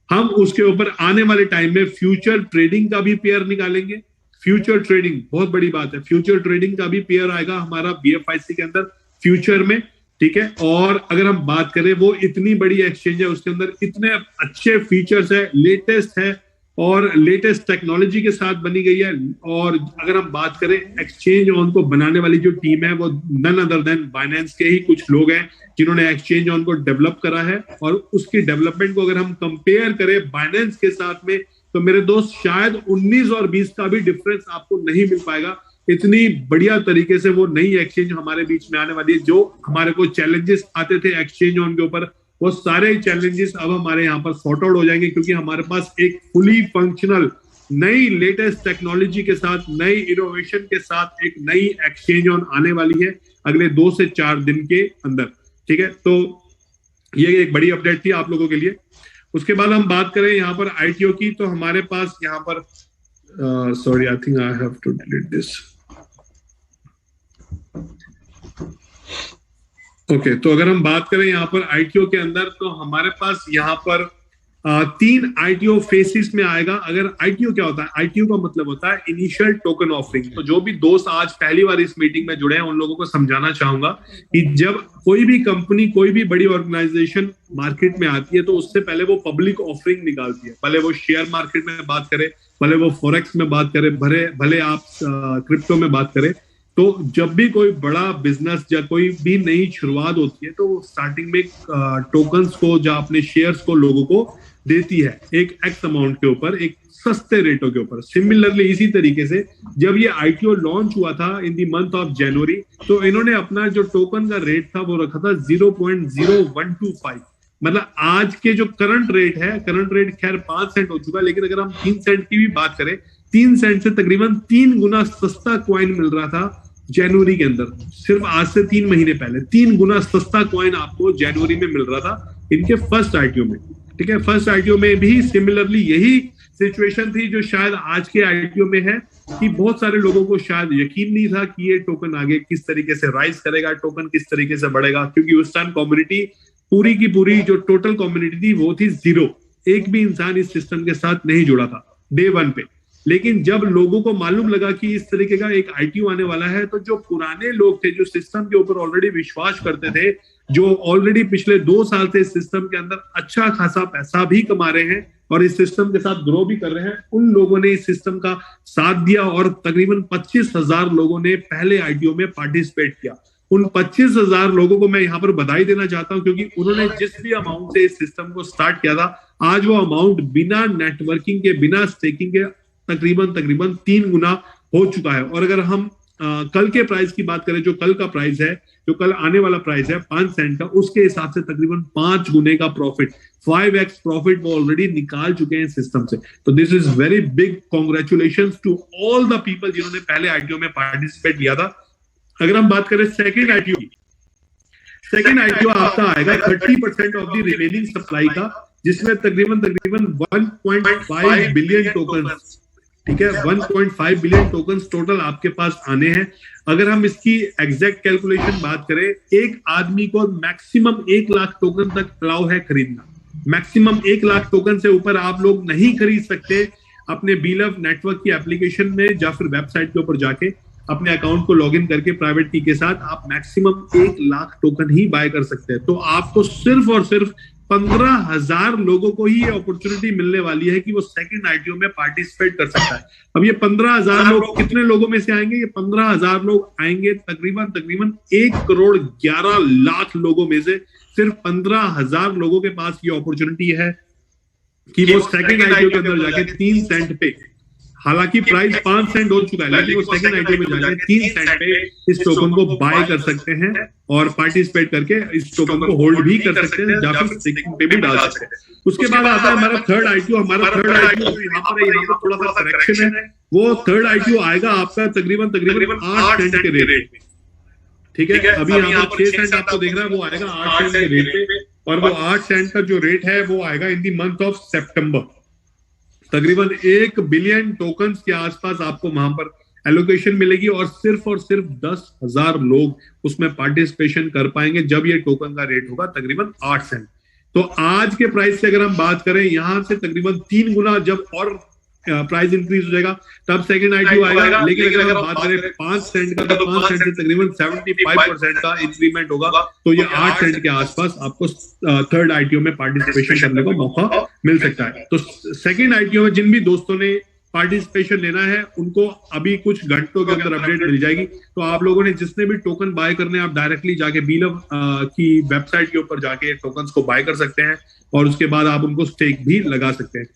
हम उसके ऊपर आने वाले टाइम में फ्यूचर ट्रेडिंग का भी पेयर निकालेंगे। फ्यूचर ट्रेडिंग बहुत बड़ी बात है, फ्यूचर ट्रेडिंग का भी पेयर आएगा हमारा BFIC के अंदर फ्यूचर में, ठीक है। और अगर हम बात करें, वो इतनी बड़ी एक्सचेंज है, उसके अंदर इतने अच्छे फीचर्स है, लेटेस्ट है और लेटेस्ट टेक्नोलॉजी के साथ बनी गई है। और अगर हम बात करें एक्सचेंज ऑन को बनाने वाली जो टीम है वो नन अदर देन बाइनेंस के ही कुछ लोग हैं जिन्होंने एक्सचेंज ऑन को डेवलप करा है। और उसकी डेवलपमेंट को अगर हम कंपेयर करें बाइनेंस के साथ में, तो मेरे दोस्त शायद 19 और 20 का भी डिफरेंस आपको नहीं मिल पाएगा। इतनी बढ़िया तरीके से वो नई एक्सचेंज हमारे बीच में आने वाली है। जो हमारे को चैलेंजेस आते थे एक्सचेंज ऑन के ऊपर, वो सारे चैलेंजेस अब हमारे यहाँ पर सॉर्ट आउट हो जाएंगे, क्योंकि हमारे पास एक फुली फंक्शनल नई लेटेस्ट टेक्नोलॉजी के साथ, नई इनोवेशन के साथ एक नई एक्सचेंज ऑन आने वाली है अगले 2 से 4 दिन के अंदर, ठीक है। तो ये एक बड़ी अपडेट थी आप लोगों के लिए। उसके बाद हम बात करें यहाँ पर ITO की, तो हमारे पास यहाँ पर sorry, I think I have to delete this. Okay, तो अगर हम बात करें यहाँ पर ITO के अंदर, तो हमारे पास यहाँ पर 3 ITO फेसिस में आएगा। अगर ITO क्या होता है? ITO का मतलब होता है इनिशियल टोकन ऑफरिंग। तो जो भी दोस्त आज पहली बार इस मीटिंग में जुड़े हैं उन लोगों को समझाना चाहूंगा कि जब कोई भी कंपनी, कोई भी बड़ी ऑर्गेनाइजेशन मार्केट में आती है तो उससे पहले वो पब्लिक ऑफरिंग निकालती है। भले वो शेयर मार्केट में बात करे, भले वो फॉरेक्स में बात करे, भले आप क्रिप्टो में बात करें। तो जब भी कोई बड़ा बिजनेस या कोई भी नई शुरुआत होती है तो स्टार्टिंग में टोकन्स को या अपने शेयर्स को लोगों को देती है एक एक्स अमाउंट के ऊपर, एक सस्ते रेटों के ऊपर। सिमिलरली इसी तरीके से जब ये ITO लॉन्च हुआ था in the month of January, तो इन्होंने अपना जो टोकन का रेट था वो रखा था 0.0125। मतलब आज के जो करंट रेट है, करंट रेट खैर 5 सेंट हो चुका है, लेकिन अगर हम 3 सेंट की भी बात करें, 3 सेंट से तकरीबन 3 गुना सस्ता कॉइन मिल रहा था जनवरी के अंदर। सिर्फ आज से 3 महीने पहले 3 गुना सस्ता कॉइन आपको जनवरी में मिल रहा था इनके फर्स्ट ITO में, ठीक है। फर्स्ट ITO में भी सिमिलरली यही सिचुएशन थी जो शायद आज के ITO में है, कि बहुत सारे लोगों को शायद यकीन नहीं था कि ये टोकन आगे किस तरीके से राइज करेगा, टोकन किस तरीके से बढ़ेगा, क्योंकि उस टाइम कम्युनिटी पूरी की पूरी जो टोटल कम्युनिटी थी वो थी 0। एक भी इंसान इस सिस्टम के साथ नहीं जुड़ा था डे 1 पे। लेकिन जब लोगों को मालूम लगा कि इस तरीके का एक ITO आने वाला है, तो जो पुराने लोग थे, जो सिस्टम के ऊपर ऑलरेडी विश्वास करते थे, जो ऑलरेडी पिछले 2 साल से इस सिस्टम के अंदर अच्छा खासा पैसा भी कमा रहे हैं और इस सिस्टम के साथ ग्रो भी कर रहे हैं, उन लोगों ने इस सिस्टम का साथ दिया और तकरीबन 25,000 लोगों ने पहले ITO में पार्टिसिपेट किया। उन 25,000 लोगों को मैं यहाँ पर बधाई देना चाहता हूँ, क्योंकि उन्होंने जिस भी अमाउंट से इस सिस्टम को स्टार्ट किया था, आज वो अमाउंट बिना नेटवर्किंग के, बिना स्टेकिंग के तकरीबन 3 गुना हो चुका है। और अगर हम कल के प्राइस की बात करें, जो कल का प्राइस है, जो कल आने वाला प्राइस है 5 सेंट का, उसके हिसाब से तकरीबन 5 गुने का प्रॉफिट, 5x प्रॉफिट वो ऑलरेडी निकाल चुके हैं सिस्टम से। तो this is very big congratulations to all the people जिन्होंने पहले ITO में पार्टिसिपेट किया था। अगर हम बात करें सेकंड ITO की, सेकंड ITO आपका आएगा 30% ऑफ द रिमेनिंग सप्लाई का, जिसमें तकरीबन 1.5 बिलियन टोकन, ठीक है, 1.5 बिलियन टोकन्स टोटल आपके पास आने हैं। अगर हम इसकी एग्जैक्ट कैलकुलेशन बात करें, एक आदमी को मैक्सिमम 1 लाख टोकन तक अलाउ है खरीदना। मैक्सिमम 1 लाख टोकन से ऊपर आप लोग नहीं खरीद सकते। अपने बीलव नेटवर्क की एप्लीकेशन में या फिर वेबसाइट के ऊपर जाके अपने अकाउंट को लॉगिन करके प्राइवेट की के साथ आप मैक्सिमम 1 लाख टोकन ही बाय कर सकते हैं। तो आपको सिर्फ और सिर्फ 15,000 लोगों को ही ये अपॉर्चुनिटी मिलने वाली है कि वो सेकंड ITO में पार्टिसिपेट कर सकता है। अब ये 15,000 लोग कितने लोगों में से आएंगे? ये 15,000 लोग आएंगे तकरीबन 1 करोड़ 11 लाख लोगों में से सिर्फ 15,000 लोगों के पास ये अपॉर्चुनिटी है कि वो सेकंड ITO के अंदर जाके 3 सेंट पे हालांकि प्राइस 5 सेंट हो चुका है, लेकिन वो सेकंड आईटीओ में जाके 3 सेंट पे इस टोकन को बाय कर सकते हैं और पार्टिसिपेट करके इस टोकन को होल्ड भी कर सकते हैं, या फिर सेकंड पे भी डाल सकते हैं। उसके बाद आता है हमारा थर्ड आईटीओ। हमारा थर्ड आईटीओ यहाँ पर थोड़ा सा करेक्शन है। वो थर्ड आईटीओ आएगा आपका तकरीबन 8 सेंट के रेट में, ठीक है। अभी यहाँ पर 6 सेंट आपको देख रहा है, वो आएगा 8 सेंट के रेट पे, और वो 8 सेंट का जो रेट है वो आएगा इन दी मंथ ऑफ सितंबर। तकरीबन 1 बिलियन टोकन्स के आसपास आपको वहां पर एलोकेशन मिलेगी, और सिर्फ 10,000 लोग उसमें पार्टिसिपेशन कर पाएंगे जब ये टोकन का रेट होगा तकरीबन 8 सेंट। तो आज के प्राइस से अगर हम बात करें, यहां से तकरीबन 3 गुना जब और प्राइस इंक्रीज हो जाएगा तब सेकंड आईटीओ आएगा। लेकिन अगर हम बात करें 5 सेंट का, तो 5 सेंट से तकरीबन 75% का इंक्रीमेंट होगा, तो ये 8 सेंट के आसपास आपको थर्ड आईटीओ में पार्टिसिपेशन करने का मौका मिल सकता है। तो सेकंड आईटीओ में जिन भी दोस्तों ने पार्टिसिपेशन लेना है उनको अभी कुछ घंटों के अंदर अपडेट मिल जाएगी। तो आप लोगों ने जिसने भी टोकन बाय करने, आप डायरेक्टली जाके बीलव की वेबसाइट के ऊपर जाके टोकन्स को बाय कर सकते हैं, और उसके बाद आप उनको स्टेक भी लगा सकते हैं।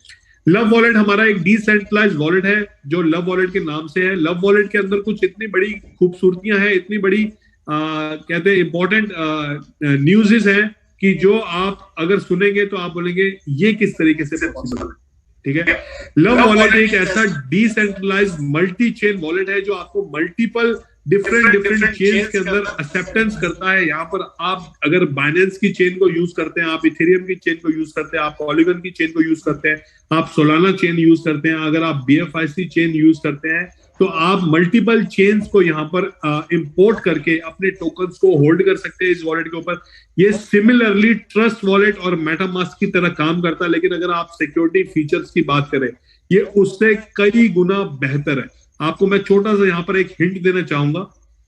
लव वॉलेट हमारा एक डिसेंट्रलाइज्ड वॉलेट है जो लव वॉलेट के नाम से है। लव वॉलेट के अंदर कुछ इतनी बड़ी खूबसूरतियां हैं, इतनी बड़ी कहते हैं इंपॉर्टेंट न्यूज़ है कि जो आप अगर सुनेंगे तो आप बोलेंगे ये किस तरीके से पॉसिबल है, ठीक है। लव वॉलेट एक ऐसा डिसेंट्रलाइज्ड मल्टी चेन वॉलेट है जो आपको मल्टीपल डिफरेंट चेन्स के अंदर एक्सेप्टेंस करता है। यहाँ पर आप अगर बाइनेंस की चेन को यूज करते हैं, आप इथेरियम की चेन को यूज करते हैं, आप पॉलीगन की चेन को यूज करते हैं, आप सोलाना चेन यूज करते हैं, अगर आप BFIC चेन यूज करते हैं, तो आप मल्टीपल चेन्स को यहाँ पर इंपोर्ट करके अपने टोकन्स को होल्ड कर सकते हैं इस वॉलेट के ऊपर। ये सिमिलरली ट्रस्ट वॉलेट और मेटामास्क की तरह काम करता है, लेकिन अगर आप सिक्योरिटी फीचर्स की बात करें, ये उससे कई गुना बेहतर है। आपको मैं छोटा सा यहाँ पर एक हिंट देना चाहूंगा।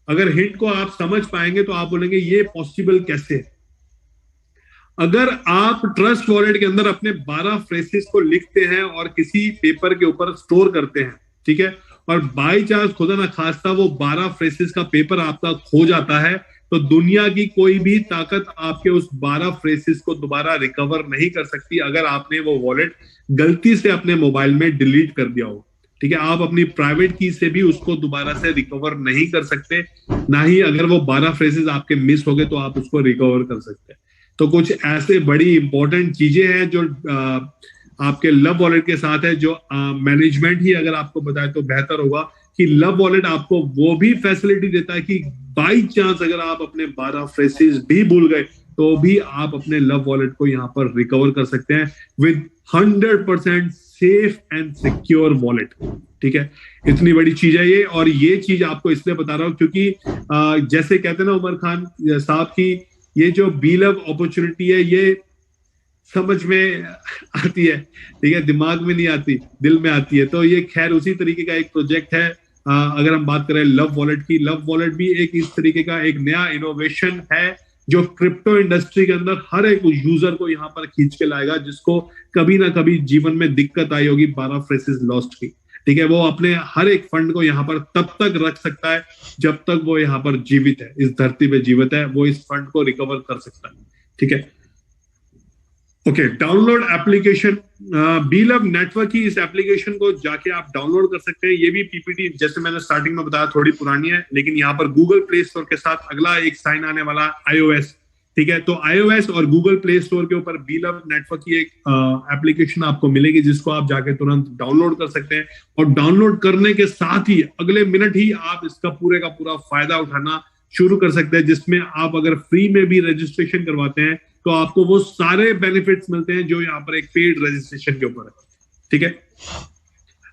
अगर हिंट को आप समझ पाएंगे तो आप बोलेंगे ये पॉसिबल कैसे है। अगर आप ट्रस्ट वॉलेट के अंदर अपने 12 फ्रेसेस को लिखते हैं और किसी पेपर के ऊपर स्टोर करते हैं, ठीक है, और बाई चांस खुदा ना खास्ता वो 12 फ्रेसेस का पेपर आपका खो जाता है, तो दुनिया की कोई भी ताकत आपके उस 12 फ्रेसेस को दोबारा रिकवर नहीं कर सकती अगर आपने वो वॉलेट गलती से अपने मोबाइल में डिलीट कर दिया हो, ठीक है। आप अपनी प्राइवेट की से भी उसको दोबारा से रिकवर नहीं कर सकते, ना ही अगर वो 12 फ्रेसेस आपके मिस हो गए तो आप उसको रिकवर कर सकते हैं। तो कुछ ऐसे बड़ी इंपॉर्टेंट चीजें हैं जो आपके लव वॉलेट के साथ है, जो मैनेजमेंट ही अगर आपको बताए तो बेहतर होगा कि लव वॉलेट आपको वो भी फैसिलिटी देता है कि बाई चांस अगर आप अपने 12 फ्रेसेस भी भूल गए तो भी आप अपने लव वॉलेट को यहाँ पर रिकवर कर सकते हैं with 100% safe and secure wallet, ठीक है। इतनी बड़ी चीज है ये, और ये चीज आपको इसलिए बता रहा हूं क्योंकि जैसे कहते हैं ना उमर खान साहब की, ये जो बीलव अपॉर्चुनिटी है ये समझ में आती है, ठीक है, दिमाग में नहीं आती, दिल में आती है। तो ये खैर उसी तरीके का एक प्रोजेक्ट है। अगर हम बात करें लव वॉलेट की, लव वॉलेट भी एक इस तरीके का एक नया इनोवेशन है जो क्रिप्टो इंडस्ट्री के अंदर हर एक यूजर को यहाँ पर खींच के लाएगा, जिसको कभी ना कभी जीवन में दिक्कत आई होगी 12 फ्रेसेस लॉस्ट की, ठीक है। वो अपने हर एक फंड को यहाँ पर तब तक रख सकता है जब तक वो यहाँ पर जीवित है, इस धरती पे जीवित है, वो इस फंड को रिकवर कर सकता है, ठीक है। ओके, डाउनलोड एप्लीकेशन बीलव नेटवर्क की इस एप्लीकेशन को जाके आप डाउनलोड कर सकते हैं। ये भी पीपीटी जैसे मैंने स्टार्टिंग में बताया थोड़ी पुरानी है, लेकिन यहाँ पर गूगल प्ले स्टोर के साथ अगला एक साइन आने वाला iOS, ठीक है। तो iOS और गूगल प्ले स्टोर के ऊपर बीलव नेटवर्क की एक एप्लीकेशन आपको मिलेगी जिसको आप जाके तुरंत डाउनलोड कर सकते हैं, और डाउनलोड करने के साथ ही अगले मिनट ही आप इसका पूरे का पूरा फायदा उठाना शुरू कर सकते हैं, जिसमें आप अगर फ्री में भी रजिस्ट्रेशन करवाते हैं तो आपको वो सारे बेनिफिट्स मिलते हैं जो यहाँ पर एक पेड रजिस्ट्रेशन के ऊपर है, ठीक है।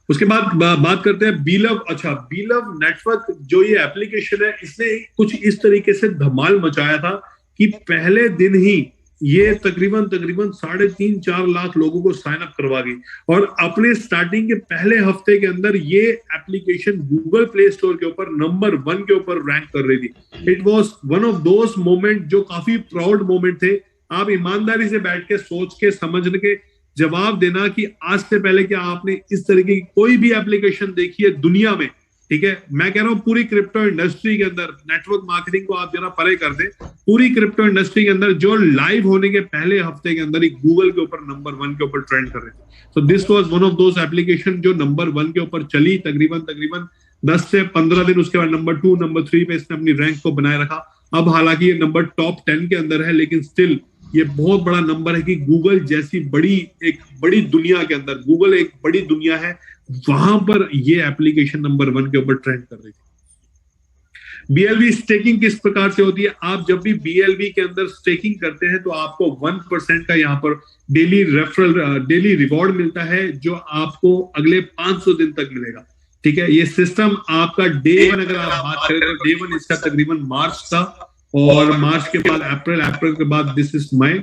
उसके बाद बात करते हैं बीलव। अच्छा, बीलव नेटवर्क जो ये एप्लीकेशन है, इसने कुछ इस तरीके से धमाल मचाया था कि पहले दिन ही ये तकरीबन 3.5-4 लाख लोगों को साइन अप करवा गई, और अपने स्टार्टिंग के पहले हफ्ते के अंदर ये एप्लीकेशन गूगल प्ले स्टोर के ऊपर नंबर 1 के ऊपर रैंक कर रही थी। It was one of those moment जो काफी प्राउड मोमेंट थे। आप ईमानदारी से बैठ के सोच के समझ के जवाब देना कि आज से पहले क्या आपने इस तरीके की कोई भी एप्लीकेशन देखी है दुनिया में ठीक है, मैं कह रहा हूं पूरी क्रिप्टो इंडस्ट्री के अंदर, नेटवर्क मार्केटिंग को आप जरा परे कर दे, पूरी क्रिप्टो इंडस्ट्री के अंदर जो लाइव होने के पहले हफ्ते के अंदर ही गूगल के ऊपर नंबर 1 के ऊपर ट्रेंड कर रहे थे। तो this was one of those application जो नंबर 1 के ऊपर चली तकरीबन 10 से 15 दिन, उसके बाद नंबर 2 नंबर 3 पे इसने अपनी रैंक को बनाए रखा। अब हालांकि ये नंबर टॉप 10 के अंदर है, लेकिन स्टिल ये बहुत बड़ा नंबर है कि गूगल जैसी एक बड़ी दुनिया के अंदर, गूगल एक बड़ी दुनिया है, वहां पर ये एप्लीकेशन नंबर 1 के ऊपर ट्रेंड कर रही थी। बीएलबी स्टेकिंग किस प्रकार से होती है? आप जब भी बीएलबी के अंदर स्टेकिंग करते हैं तो आपको 1% का यहाँ पर डेली रिवॉर्ड मिलता है, जो आपको अगले 500 दिन तक मिलेगा। ठीक है, ये सिस्टम आपका डे 1, अगर आप बात करें तो डे 1 इसका तकरीबन मार्च था, और मार्च के बाद अप्रैल के बाद दिस इज मई,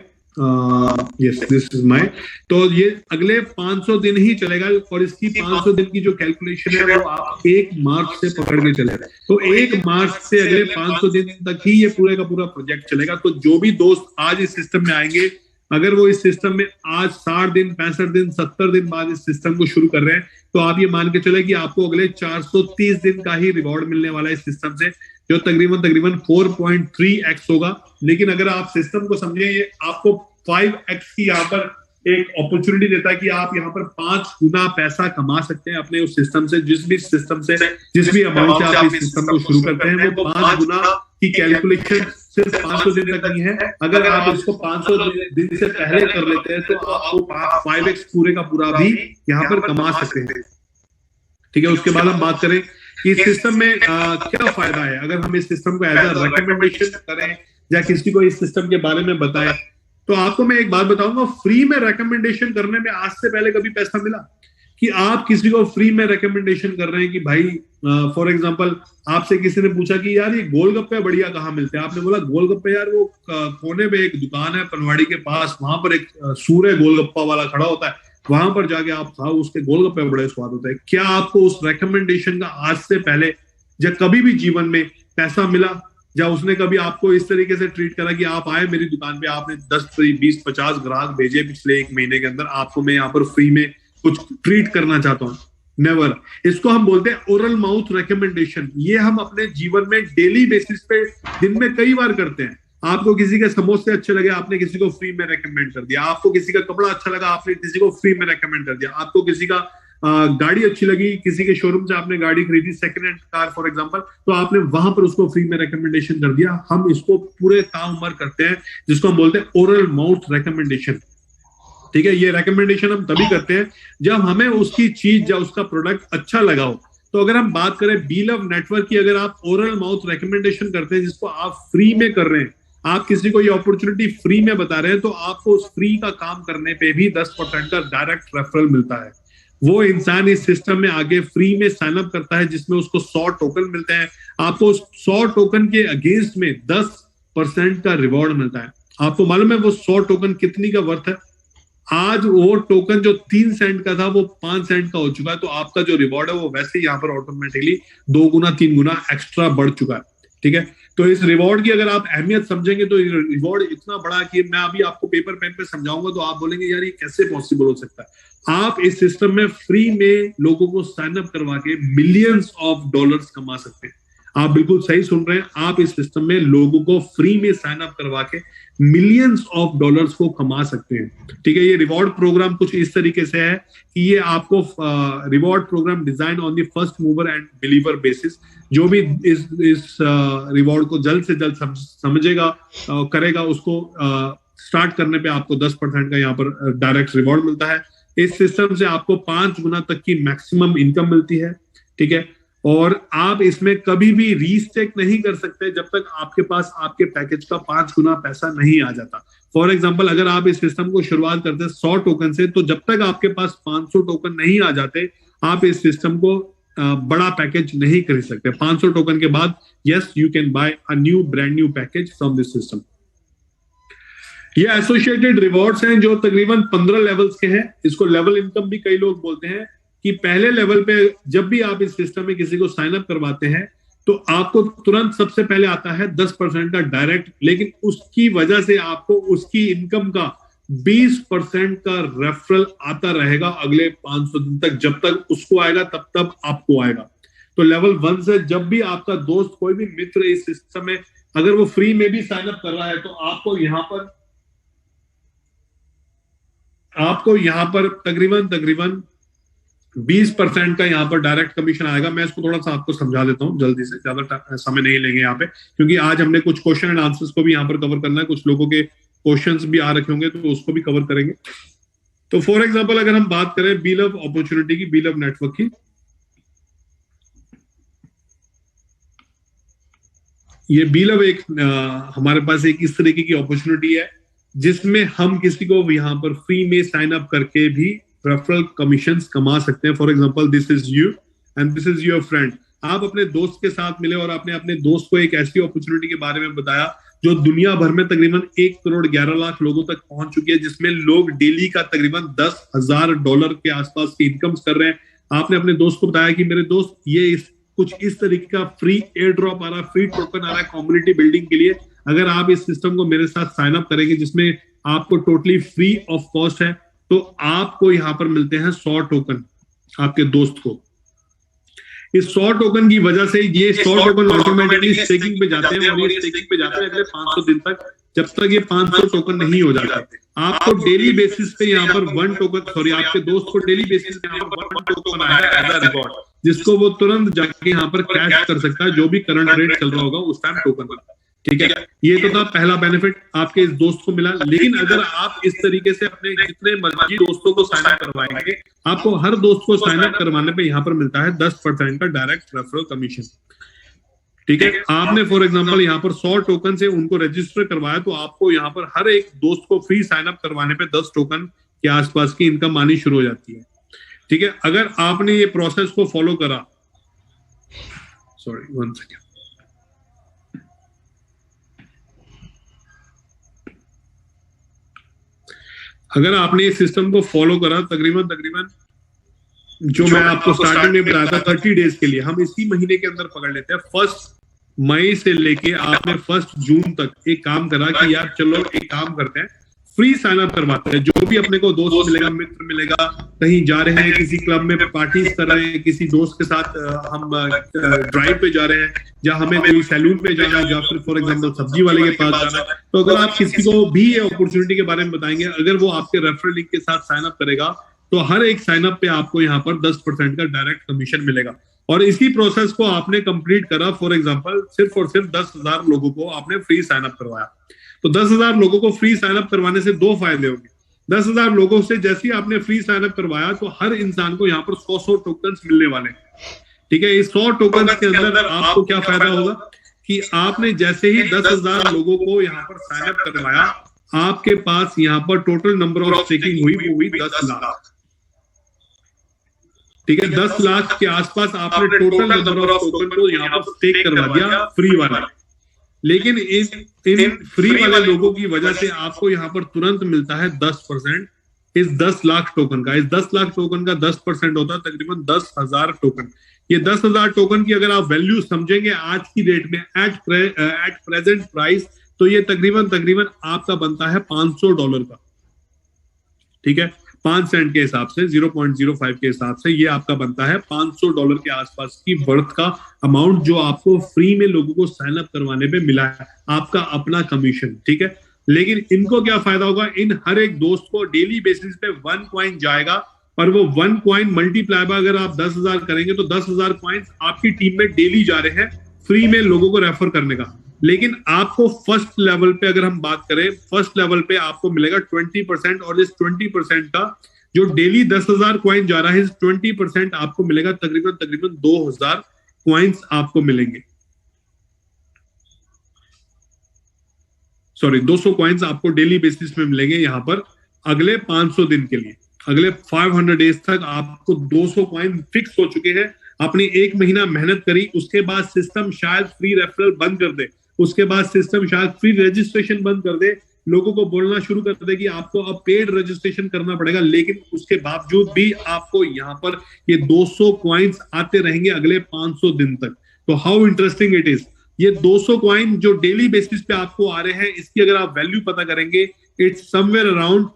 तो ये अगले 500 दिन ही चलेगा। और इसकी 500 दिन की जो कैलकुलेशन है वो आप 1 मार्च से पकड़ के चले, तो 1 मार्च से अगले 500 दिन तक ही ये पूरे का पूरा प्रोजेक्ट चलेगा। तो जो भी दोस्त आज इस सिस्टम में आएंगे, अगर वो इस सिस्टम में आज 60 दिन 65 दिन 70 दिन बाद इस सिस्टम को शुरू कर रहे हैं, तो आप ये मान के चले कि आपको अगले 430 दिन का ही रिवॉर्ड मिलने वाला है इस सिस्टम से, जो तकरीबन 4.3x होगा। लेकिन अगर आप सिस्टम को समझे, ये आपको 5x की यहाँ पर एक अपॉर्चुनिटी देता है कि आप यहाँ पर 5 गुना पैसा कमा सकते हैं अपने उस सिस्टम से। जिस भी अमाउंट से आप इस सिस्टम को शुरू करते हैं, वो 5 गुना की कैलकुलेशन सिर्फ 500 दिन तक नहीं है। अगर आप इसको 500 दिन से पहले कर लेते हैं तो आपको 5x पूरे का पूरा भी यहाँ पर कमा सकते हैं। ठीक है, उसके बाद हम बात करें कि इस सिस्टम में क्या फायदा है। अगर हम इस सिस्टम को एज अ रिकमेंडेशन करें या किसी को इस सिस्टम के बारे में बताएं, तो आपको मैं एक बात बताऊंगा, फ्री में रिकमेंडेशन करने में आज से पहले कभी पैसा मिला कि आप किसी को फ्री में रिकमेंडेशन कर रहे हैं कि भाई फॉर एग्जांपल आपसे किसी ने पूछा कि यार ये गोलगप्पे बढ़िया कहाँ मिलते हैं, आपने बोला गोलगप्पे यार वो कोने पे एक दुकान है पनवाड़ी के पास, वहां पर एक सूर्य गोलगप्पा वाला खड़ा होता है, वहां पर जाके आप खाओ, उसके गोलगप्पे बड़े स्वाद होते हैं। क्या आपको उस रिकमेंडेशन का आज से पहले या कभी भी जीवन में पैसा मिला, या उसने कभी आपको इस तरीके से ट्रीट करा कि आप आए मेरी दुकान पे, आपने 10 20 50 ग्राहक भेजे पिछले 1 महीने के अंदर, आपको मैं यहाँ पर फ्री में कुछ ट्रीट करना चाहता हूँ? नेवर। इसको हम बोलते हैं ओरल माउथ रिकमेंडेशन। ये हम अपने जीवन में डेली बेसिस पे दिन में कई बार करते हैं। आपको किसी के समोसे अच्छे लगे, आपने किसी को फ्री में रेकमेंड कर दिया। आपको किसी का कपड़ा अच्छा लगा, आपने किसी को फ्री में रेकमेंड कर दिया। आपको किसी का गाड़ी अच्छी लगी, किसी के शोरूम से आपने गाड़ी खरीदी, second hand car for example, तो आपने वहां पर उसको फ्री में रेकमेंडेशन कर दिया। हम इसको पूरे काम उम्र करते हैं, जिसको हम बोलते हैं ओरल माउथ रेकमेंडेशन। ठीक है, ये रेकमेंडेशन हम तभी करते हैं जब हमें उसकी चीज या उसका प्रोडक्ट अच्छा लगा हो। तो अगर हम बात करें बीलव नेटवर्क की, अगर आप ओरल माउथ रेकमेंडेशन करते हैं जिसको आप फ्री में कर रहे हैं, आप किसी को ये अपॉर्चुनिटी फ्री में बता रहे हैं, तो आपको उस फ्री का काम करने पे भी 10% का डायरेक्ट रेफरल मिलता है। वो इंसान इस सिस्टम में आगे फ्री में साइन अप करता है, जिसमें उसको 100 टोकन मिलते हैं। आपको उस 100 टोकन के अगेंस्ट में 10% का रिवॉर्ड मिलता है। आपको मालूम है वो 100 टोकन कितनी का वर्थ है? आज वो टोकन जो 3 सेंट का था वो 5 सेंट का हो चुका है। तो आपका जो रिवॉर्ड है वो वैसे ही यहाँ पर ऑटोमेटिकली 2 गुना 3 गुना एक्स्ट्रा बढ़ चुका है। ठीक है, तो इस रिवॉर्ड की अगर आप अहमियत समझेंगे तो रिवॉर्ड इतना बड़ा कि मैं अभी आपको पेपर पेन पे समझाऊंगा तो आप बोलेंगे यार ये कैसे पॉसिबल हो सकता है। आप इस सिस्टम में फ्री में लोगों को साइन अप करवा के मिलियंस ऑफ डॉलर्स कमा सकते हैं। आप बिल्कुल सही सुन रहे हैं, आप इस सिस्टम में लोगों को फ्री में साइन अप करवा के मिलियंस ऑफ डॉलर्स को कमा सकते हैं। ठीक है, ये रिवॉर्ड प्रोग्राम कुछ इस तरीके से है कि ये आपको reward program design on the first mover and believer basis. जो भी इस रिवॉर्ड को जल्द से जल्द समझेगा करेगा, उसको स्टार्ट करने पे आपको 10% का यहाँ पर डायरेक्ट रिवॉर्ड मिलता है। इस सिस्टम से आपको 5 गुना तक की मैक्सिमम इनकम मिलती है। ठीक है, और आप इसमें कभी भी रीस्टेक नहीं कर सकते जब तक आपके पास आपके पैकेज का 5 गुना पैसा नहीं आ जाता। फॉर एग्जांपल अगर आप इस सिस्टम को शुरुआत करते हैं 100 टोकन से, तो जब तक आपके पास 500 टोकन नहीं आ जाते आप इस सिस्टम को बड़ा पैकेज नहीं खरीद सकते। 500 टोकन के बाद yes you can buy a new brand new package from this system. ये एसोसिएटेड रिवॉर्ड्स हैं जो तकरीबन 15 लेवल्स के हैं। इसको लेवल इनकम भी कई लोग बोलते हैं कि पहले लेवल पे जब भी आप इस सिस्टम में किसी को साइन अप करवाते हैं तो आपको तुरंत सबसे पहले आता है 10% का डायरेक्ट, लेकिन उसकी वजह से आपको उसकी इनकम का 20% का रेफरल आता रहेगा अगले 500 दिन तक। जब तक उसको आएगा तब तक आपको आएगा। तो लेवल 1 से जब भी आपका दोस्त, कोई भी मित्र इस सिस्टम में अगर वो फ्री में भी साइन अप कर रहा है, तो आपको यहाँ पर तकरीबन 20% का यहाँ पर डायरेक्ट कमीशन आएगा। मैं इसको थोड़ा सा आपको समझा देता हूँ जल्दी से, ज्यादा समय नहीं लेंगे यहाँ पे, क्योंकि आज हमने कुछ क्वेश्चन एंड आंसर्स को भी यहाँ पर कवर करना है, कुछ लोगों के क्वेश्चंस भी आ रखे होंगे तो उसको भी कवर करेंगे। तो फॉर एग्जांपल अगर हम बात करें बीलव अपॉर्चुनिटी की, बीलव नेटवर्क की, ये बीलव एक हमारे पास एक इस तरीके की अपॉर्चुनिटी है जिसमें हम किसी को यहाँ पर फ्री में साइन अप करके भी रेफरल कमीशंस कमा सकते हैं। For example this is you and this is your friend. आप अपने दोस्त के साथ मिले और आपने अपने दोस्त को एक ऐसी अपॉर्चुनिटी के बारे में बताया जो दुनिया भर में तकरीबन 1 करोड़ 11 लाख लोगों तक पहुंच चुकी है, जिसमें लोग डेली का तकरीबन $10,000 के आसपास की इनकम्स कर रहे हैं। आपने अपने दोस्त को बताया कि मेरे दोस्त ये कुछ इस तरीके का फ्री एयर ड्रॉप आ रहा है, फ्री टोकन आ रहा है कम्युनिटी बिल्डिंग के लिए, अगर आप इस सिस्टम को मेरे साथ साइन अप करेंगे जिसमें आपको टोटली फ्री ऑफ कॉस्ट है, तो आपको यहाँ पर मिलते हैं 100 टोकन आपके दोस्त को। इस 100 टोकन की वजह से ये 100 टोकन ऑटोमेटिकली स्टेकिंग पे जाते हैं, और ये स्टेकिंग पे जाते हैं अगले 500 दिन तक, जब तक ये 500 टोकन नहीं हो जाते। आपको डेली बेसिस पे यहाँ पर 1 टोकन, सॉरी आपके दोस्त को डेली बेसिस पे यहाँ पर 1 टोकन आएगा एज अ रिवॉर्ड, जिसको वो तुरंत जाके यहाँ पर कैश कर सकता है जो भी करंट रेट चल रहा होगा उस टाइम टोकन पर। ठीक है, ये तो था पहला बेनिफिट आपके इस दोस्त को मिला। लेकिन अगर आप इस तरीके से अपने जितने मर्जी दोस्तों को साइन अप करवाएंगे, आपको हर दोस्त को साइन अप करवाने पे यहाँ पर मिलता है 10% का डायरेक्ट रेफरल कमीशन। ठीक है, आपने फॉर एग्जांपल यहाँ पर 100 टोकन से उनको रजिस्टर करवाया, तो आपको यहाँ पर हर एक दोस्त को फ्री साइन अप करवाने पे 10 टोकन के आसपास की इनकम आनी शुरू हो जाती है। ठीक है, अगर आपने ये प्रोसेस को फॉलो करा, सॉरी 1 सेकेंड, अगर आपने इस सिस्टम को फॉलो करा, तकरीबन जो मैं आपको स्टार्टिंग में बताया था 30 डेज के लिए, हम इसी महीने के अंदर पकड़ लेते हैं। 1 मई से लेके आपने 1 जून तक एक काम करा कि यार चलो एक काम करते हैं, फ्री साइन अप करवाते हैं। जो भी अपने को दोस्त मिलेगा, मित्र मिलेगा, कहीं जा रहे हैं, किसी क्लब में पार्टीज कर रहे हैं, किसी दोस्त के साथ हम ड्राइव पे जा रहे हैं, या हमें कोई सैलून पे जाना है, या फिर फॉर एग्जांपल सब्जी वाले के पास जाना है, तो अगर आप किसी को भी ये अपॉर्चुनिटी के बारे में बताएंगे, अगर वो आपके रेफरल लिंक के साथ साइन अप करेगा, तो हर एक साइन अप पे आपको यहाँ पर 10% का डायरेक्ट कमीशन मिलेगा। और इसी प्रोसेस को आपने कंप्लीट करा, फॉर एग्जांपल सिर्फ और सिर्फ 10,000 लोगों को आपने फ्री साइन अप करवाया, तो 10,000 लोगों को फ्री साइन अप करवाने से 2 फायदे होंगे। 10,000 लोगों से जैसे ही आपने फ्री साइन अप करवाया, तो हर इंसान को यहाँ पर 100 टोकन मिलने वाले। ठीक है, इस 100 टोकन के अंदर आपको क्या फायदा होगा कि आपने जैसे ही 10,000 लोगों को यहाँ पर साइन अप करवाया, आपके पास यहाँ पर टोटल नंबर ऑफ स्टेकिंग हुई 10 लाख। ठीक है, 10 लाख के आसपास आपने टोटल नंबर ऑफ टोकन को यहाँ पर स्टेक करवा दिया फ्री वाला। लेकिन इन फ्री वाले लोगों की वजह से आपको यहाँ पर तुरंत मिलता है 10% इस 10 लाख टोकन का। इस 10 लाख टोकन का 10% होता है तकरीबन 10,000 टोकन। ये 10,000 टोकन की अगर आप वैल्यू समझेंगे आज की डेट में, एट प्रेजेंट प्राइस, तो ये तकरीबन आपका बनता है $500 का। ठीक है, 5 सेंट के हिसाब से, 0.05 के हिसाब से ये आपका बनता है $500 के आसपास की वर्थ का अमाउंट, जो आपको फ्री में लोगों को साइन अप करवाने पे मिला है, आपका अपना कमीशन। ठीक है, लेकिन इनको क्या फायदा होगा, इन हर एक दोस्त को डेली बेसिस पे 1 कॉइन जाएगा, और वो 1 कॉइन मल्टीप्लाई बाय अगर आप 10,000 करेंगे तो 10,000 कॉइन्स आपकी टीम में डेली जा रहे हैं फ्री में लोगों को रेफर करने का। लेकिन आपको फर्स्ट लेवल पे अगर हम बात करें, फर्स्ट लेवल पे आपको मिलेगा 20%, और इस 20% का जो डेली 10,000 कॉइन जा रहा है, इस 20% आपको मिलेगा तकरीबन 2,000 कॉइन्स आपको मिलेंगे। सॉरी, 200 कॉइन्स आपको डेली बेसिस में मिलेंगे यहाँ पर अगले 500 दिन के लिए। अगले 500 डेज तक आपको 200 कॉइन फिक्स हो चुके हैं। आपने 1 महीना मेहनत करी, उसके बाद सिस्टम शायद फ्री रेफरल बंद कर दे, उसके बाद सिस्टम शायद फ्री रजिस्ट्रेशन बंद कर दे, लोगों को बोलना शुरू कर दे कि आपको अब पेड रजिस्ट्रेशन करना पड़ेगा, लेकिन उसके बावजूद भी आपको यहाँ पर ये 200 कॉइन्स आते रहेंगे अगले 500 दिन तक। तो हाउ इंटरेस्टिंग इट इज। ये 200 कॉइन जो डेली बेसिस पे आपको आ रहे हैं, इसकी अगर आप वैल्यू पता करेंगे, इट्स समवेयर अराउंड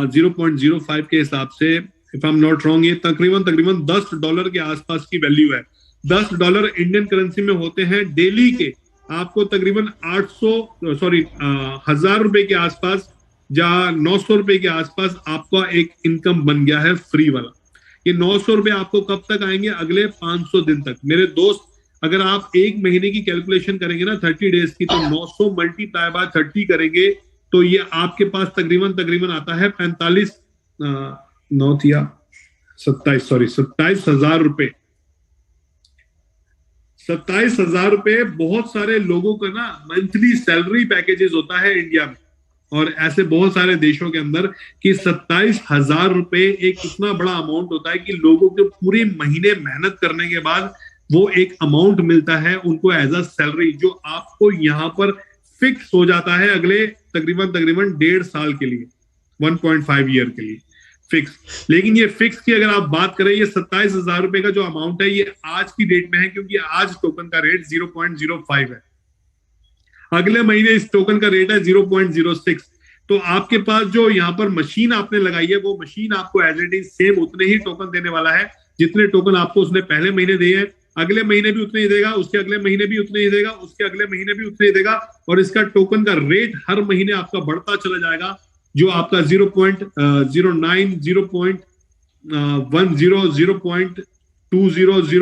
0.05 के हिसाब से if I am not wrong, ये तकरीबन $10 के आसपास की वैल्यू है। $10 इंडियन करेंसी में होते हैं डेली के आपको तकरीबन 1000 रुपए के आसपास या 900 रुपए के आसपास आपका एक इनकम बन गया है फ्री वाला। ये 900 रुपए आपको कब तक आएंगे? अगले 500 दिन तक। मेरे दोस्त, अगर आप एक महीने की कैलकुलेशन करेंगे ना 30 डेज की, तो 900 मल्टीप्लाई बाय 30 करेंगे तो ये आपके पास तकरीबन आता है 27,000 रुपए। 27,000 रुपए बहुत सारे लोगों का ना मंथली सैलरी पैकेजेस होता है इंडिया में, और ऐसे बहुत सारे देशों के अंदर कि 27,000 रुपए एक इतना बड़ा अमाउंट होता है कि लोगों के पूरे महीने मेहनत करने के बाद वो एक अमाउंट मिलता है उनको एज अ सैलरी, जो आपको यहाँ पर फिक्स हो जाता है अगले तकरीबन 1.5 साल के लिए, 1.5 ईयर के लिए फिक्स। लेकिन ये फिक्स की अगर आप बात करें, ये 27,000 रुपए का जो अमाउंट है ये आज की डेट में है, क्योंकि आज टोकन का रेट 0.05 है। अगले महीने इस टोकन का रेट है 0.06। तो आपके पास जो यहाँ पर मशीन आपने लगाई है, वो मशीन आपको एज इट इज सेम उतने ही टोकन देने वाला है जितने टोकन आपको उसने पहले महीने दिए हैं। अगले महीने भी उतने ही देगा, उसके अगले महीने भी उतने ही देगा, उसके अगले महीने भी उतने ही देगा, और इसका टोकन का रेट हर महीने आपका बढ़ता चला जाएगा, जो आपका 0.09, 0.10, 0.20, 0.30,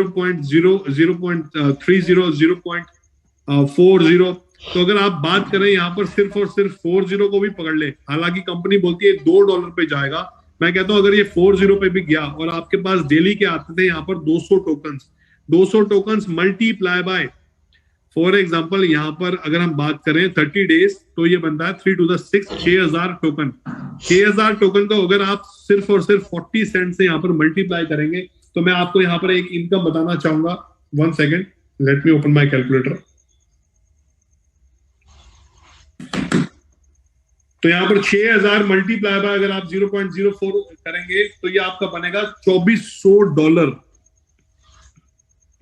0.40। तो अगर आप बात करें यहाँ पर सिर्फ और सिर्फ 40 को भी पकड़ ले, हालांकि कंपनी बोलती है $2 पे जाएगा, मैं कहता हूं अगर ये 40 पे भी गया और आपके पास डेली के आते थे यहाँ पर 200 tokens multiply by, for example यहाँ पर अगर हम बात करें 30 डेज, तो ये बनता है 3 to the 6, 6,000 टोकन। 6,000 टोकन को अगर आप सिर्फ और सिर्फ 40 सेंट से यहाँ पर मल्टीप्लाई करेंगे, तो मैं आपको यहाँ पर एक इनकम बताना चाहूंगा। 1 second, let me open my calculator. तो यहाँ पर 6,000 मल्टीप्लाई बाय अगर आप 0.04 करेंगे तो ये आपका बनेगा $2,400।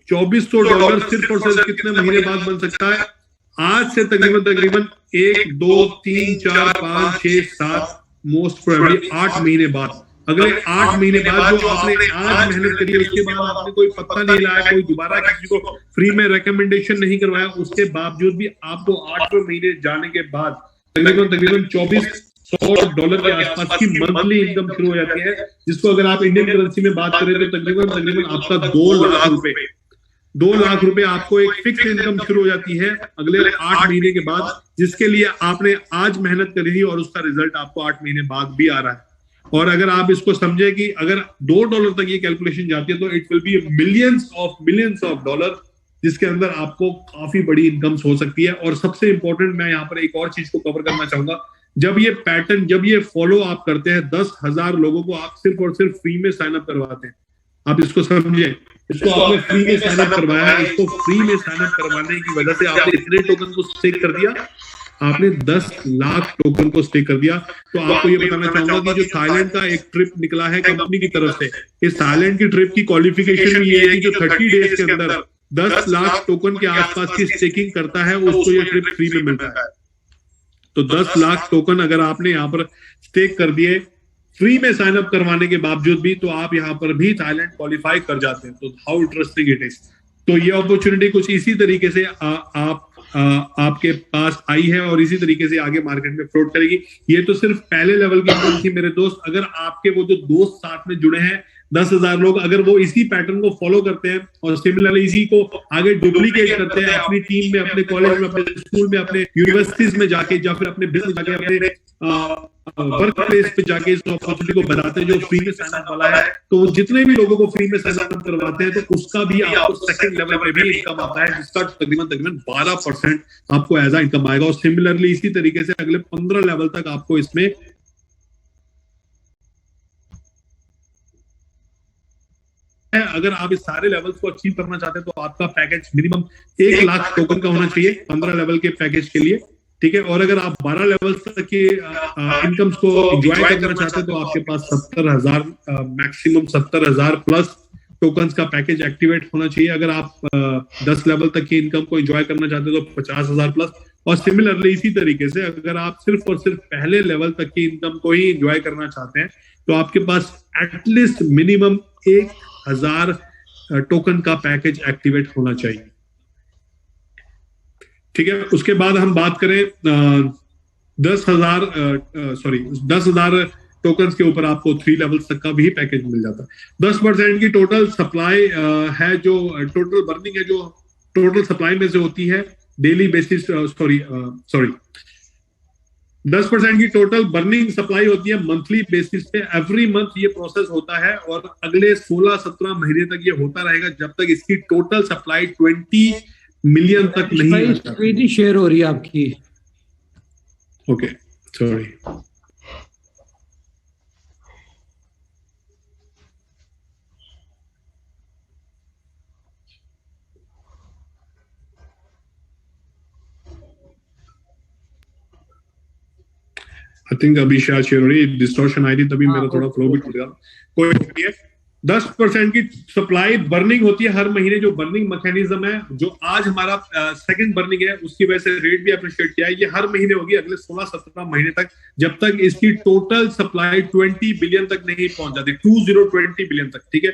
$2,400 सिर्फ और सिर्फ कितने महीने बाद बन सकता है? आज से तकरीबन 1, 2, 3, 4, 5, 6, 7 मोस्ट प्रोबेबली 8 महीने बाद, अगले 8 महीने बाद जो आपने आज मेहनत करी है, उसके बाद आपने कोई पत्ता नहीं लाया, कोई दोबारा किसी को फ्री में रिकमेंडेशन नहीं करवाया, उसके बावजूद भी आपको 8वें महीने जाने के बाद तकरीबन $2,400 के आसपास की मंथली इनकम शुरू हो जाती है, जिसको अगर आप इंडियन करेंसी में बात करें तो तकरीबन आपका 2 लाख रुपए आपको एक फिक्स इनकम शुरू हो जाती है अगले 8 महीने के बाद, जिसके लिए आपने आज मेहनत करी थी और उसका रिजल्ट आपको 8 महीने बाद भी आ रहा है। और अगर आप इसको समझे कि अगर $2 तक ये कैलकुलेशन जाती है तो it will B millions of dollar, जिसके अंदर आपको काफी बड़ी इनकम्स हो सकती है। और सबसे इंपॉर्टेंट मैं यहाँ पर एक और चीज को कवर करना चाहूंगा, जब ये पैटर्न, जब ये फॉलो आप करते हैं, 10,000 लोगों को आप सिर्फ और सिर्फ फ्री में साइन अप करवाते हैं। आप इसको समझे, इसको आपने फ्री में साइन अप करवाया है, इसको फ्री में साइन अप करवाने की वजह से आपने इतने टोकन को स्टेक कर दिया, आपने 10 लाख टोकन को स्टेक कर दिया। तो आपको ये बताना चाहूंगा कि जो थाईलैंड का एक ट्रिप निकला है कंपनी की तरफ से, इस थाईलैंड की ट्रिप की क्वालिफिकेशन ये है कि जो 30 डेज के अंदर 10 लाख टोकन के आसपास की स्टेकिंग करता है, उसको ये ट्रिप फ्री में मिलता है। तो 10 लाख टोकन अगर आपने यहाँ पर स्टेक कर दिए फ्री में साइन अप करवाने के बावजूद भी, तो आप यहाँ पर भी थाईलैंड क्वालिफाई कर जाते हैं। तो हाउ इंटरेस्टिंग इट इज। तो ये अपॉर्चुनिटी कुछ इसी तरीके से आपके पास आई है और इसी तरीके से आगे मार्केट में फ्लोट करेगी। ये तो सिर्फ पहले लेवल की इनकम थी मेरे दोस्त। अगर आपके वो जो दोस्त साथ में जुड़े हैं 10,000 लोग, अगर वो इसी पैटर्न को फॉलो करते हैं और सिमिलरली इसी को आगे डुप्लीकेट करते हैं अपनी टीम में, अपने कॉलेज में, अपने स्कूल में, अपने यूनिवर्सिटीज में जाके, या फिर अपने बिजनेस जाके, अपने वर्क प्लेस पे जाके इस अपॉर्चुनिटी को बताते हैं जो फ्री में साइन अप वाला है, तो जितने भी लोगों को फ्री में साइन अप करवाते हैं, तो उसका भी आपको सेकंड लेवल पे भी इनकम आता है, जिसका तकरीबन 12% आपको एज अ इनकम आएगा। और सिमिलरली इसी तरीके से अगले 15 लेवल तक आपको इसमें अगर आप इस सारे लेवल्स को अचीव करना चाहते हैं तो आपका पैकेज मिनिमम 1 लाख टोकन का होना चाहिए 15 लेवल के पैकेज के लिए, ठीक है। और अगर आप 12 लेवल तक के इनकम्स को एंजॉय करना चाहते हैं तो आपके पास 70,000 मैक्सिमम 70,000 प्लस टोकन्स का पैकेज एक्टिवेट होना चाहिए। अगर आप 10 लेवल तक की इनकम को एंजॉय करना चाहते हैं तो 50,000 प्लस, और सिमिलरली इसी तरीके से अगर आप सिर्फ और सिर्फ पहले लेवल तक की इनकम को ही एंजॉय करना चाहते हैं तो आपके पास एटलीस्ट मिनिमम 1000 टोकन का पैकेज एक्टिवेट होना चाहिए। ठीक है, उसके बाद हम बात करें 10,000 टोकन्स के ऊपर आपको 3 लेवल्स तक का भी पैकेज मिल जाता है। 10% की टोटल सप्लाई है, जो टोटल बर्निंग है, जो टोटल सप्लाई में से होती है डेली बेसिस 10% की टोटल बर्निंग सप्लाई होती है मंथली बेसिस पे। एवरी मंथ ये प्रोसेस होता है और अगले 16-17 महीने तक ये होता रहेगा जब तक इसकी टोटल सप्लाई 20 मिलियन तक नहीं स्क्रीन शेयर हो रही है आपकी। Okay, sorry. आई थिंक अभी शायद शेयर हो रही है, डिस्टॉर्शन आई थी तभी मेरा थोड़ा फ्लो भी टूट गया। कोई नहीं है। 10% की सप्लाई बर्निंग होती है हर महीने। जो बर्निंग मैकेनिज्म है, जो आज हमारा सेकंड बर्निंग है, उसकी वजह से रेट भी अप्रिशिएट किया है। ये हर महीने होगी अगले 16-17 महीने तक, जब तक इसकी टोटल सप्लाई 20 बिलियन तक नहीं पहुंच जाती, 20 बिलियन तक। ठीक है,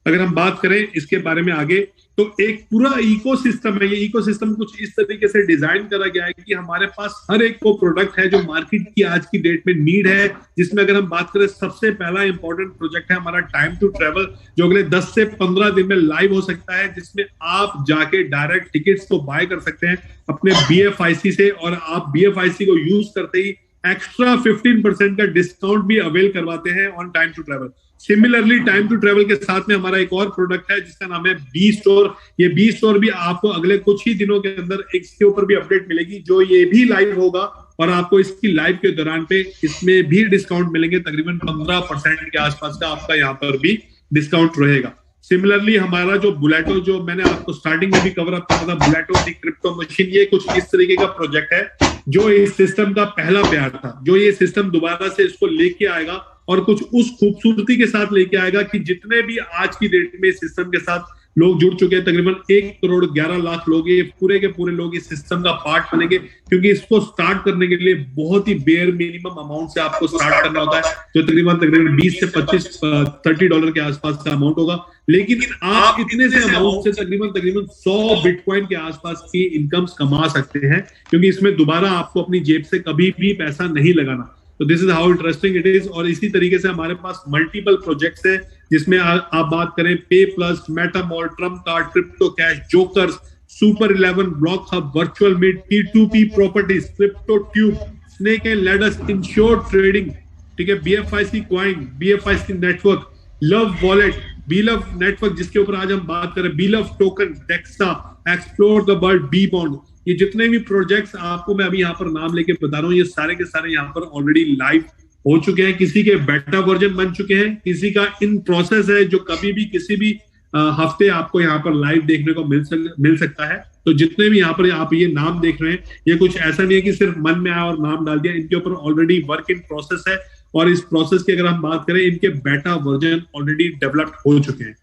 अगर हम बात करें इसके बारे में आगे, तो एक पूरा इकोसिस्टम है। ये इकोसिस्टम कुछ इस तरीके से डिजाइन करा गया है कि हमारे पास हर एक को प्रोडक्ट है जो मार्केट की आज की डेट में नीड है। जिसमें अगर हम बात करें, सबसे पहला इंपॉर्टेंट प्रोजेक्ट है हमारा टाइम टू ट्रेवल, जो अगले 10 से 15 दिन में लाइव हो सकता है, जिसमें आप जाके डायरेक्ट टिकट्स को बाय कर सकते हैं अपने BFIC से, और आप BFIC को यूज करते ही एक्स्ट्रा 15% का डिस्काउंट भी अवेल करवाते हैं on time to travel. Similarly time to travel के साथ में हमारा एक और प्रोडक्ट है जिसका नाम है बी स्टोर। ये बी स्टोर भी आपको अगले कुछ ही दिनों के अंदर इसके ऊपर भी अपडेट मिलेगी, जो ये भी लाइव होगा, और आपको इसकी लाइव के दौरान पे इसमें भी डिस्काउंट मिलेंगे। तकरीबन 15% के आसपास का आपका यहाँ पर भी डिस्काउंट रहेगा। सिमिलरली हमारा जो बुलेटो, जो मैंने आपको स्टार्टिंग में भी कवर अप करा था, बुलेटो दी क्रिप्टो मशीन, ये कुछ इस तरीके का प्रोजेक्ट है जो इस सिस्टम का पहला प्यार था, जो ये सिस्टम दोबारा से इसको लेके आएगा और कुछ उस खूबसूरती के साथ लेके आएगा कि जितने भी आज की डेट में सिस्टम के साथ लोग जुड़ चुके हैं, तकरीबन 1,11,00,000 लोग, ये पूरे के पूरे लोग इस सिस्टम का पार्ट बनेंगे। क्योंकि इसको स्टार्ट करने के लिए बहुत ही बेयर मिनिमम अमाउंट से आपको स्टार्ट करना होता है, जो तकरीबन 20 से 25-30 डॉलर के आसपास का अमाउंट होगा। लेकिन आप इतने से अमाउंट से तकरीबन 100 बिटकॉइन के आसपास की इनकम्स कमा सकते हैं, क्योंकि इसमें दोबारा आपको अपनी जेब से कभी भी पैसा नहीं लगाना। तो this is how interesting it is. और इसी तरीके से हमारे पास मल्टीपल प्रोजेक्ट्स हैं, जिसमें आप बात करें pay plus, Metamall, trump card, crypto cash, jokers, super 11, block hub, virtual meet, P2P properties, crypto tube, snake and ladders, insure trading, ठीक है, BFIC coin, BFIC network, love wallet, Belove network जिसके ऊपर आज हम बात करें, Belove token, Dexa, explore the world, B bond. ये जितने भी प्रोजेक्ट्स आपको मैं अभी यहाँ पर नाम लेके बता रहा हूँ, ये सारे के सारे यहाँ पर ऑलरेडी लाइव हो चुके हैं। किसी के बेटा वर्जन बन चुके हैं, किसी का इन प्रोसेस है, जो कभी भी किसी भी हफ्ते आपको यहाँ पर लाइव देखने को मिल सकता है। तो जितने भी यहाँ पर आप ये नाम देख रहे हैं, ये कुछ ऐसा नहीं है कि सिर्फ मन में आया और नाम डाल दिया। इनके ऊपर ऑलरेडी वर्क इन प्रोसेस है, और इस प्रोसेस की अगर हम बात करें, इनके बेटा वर्जन ऑलरेडी डेवलप्ड हो चुके हैं।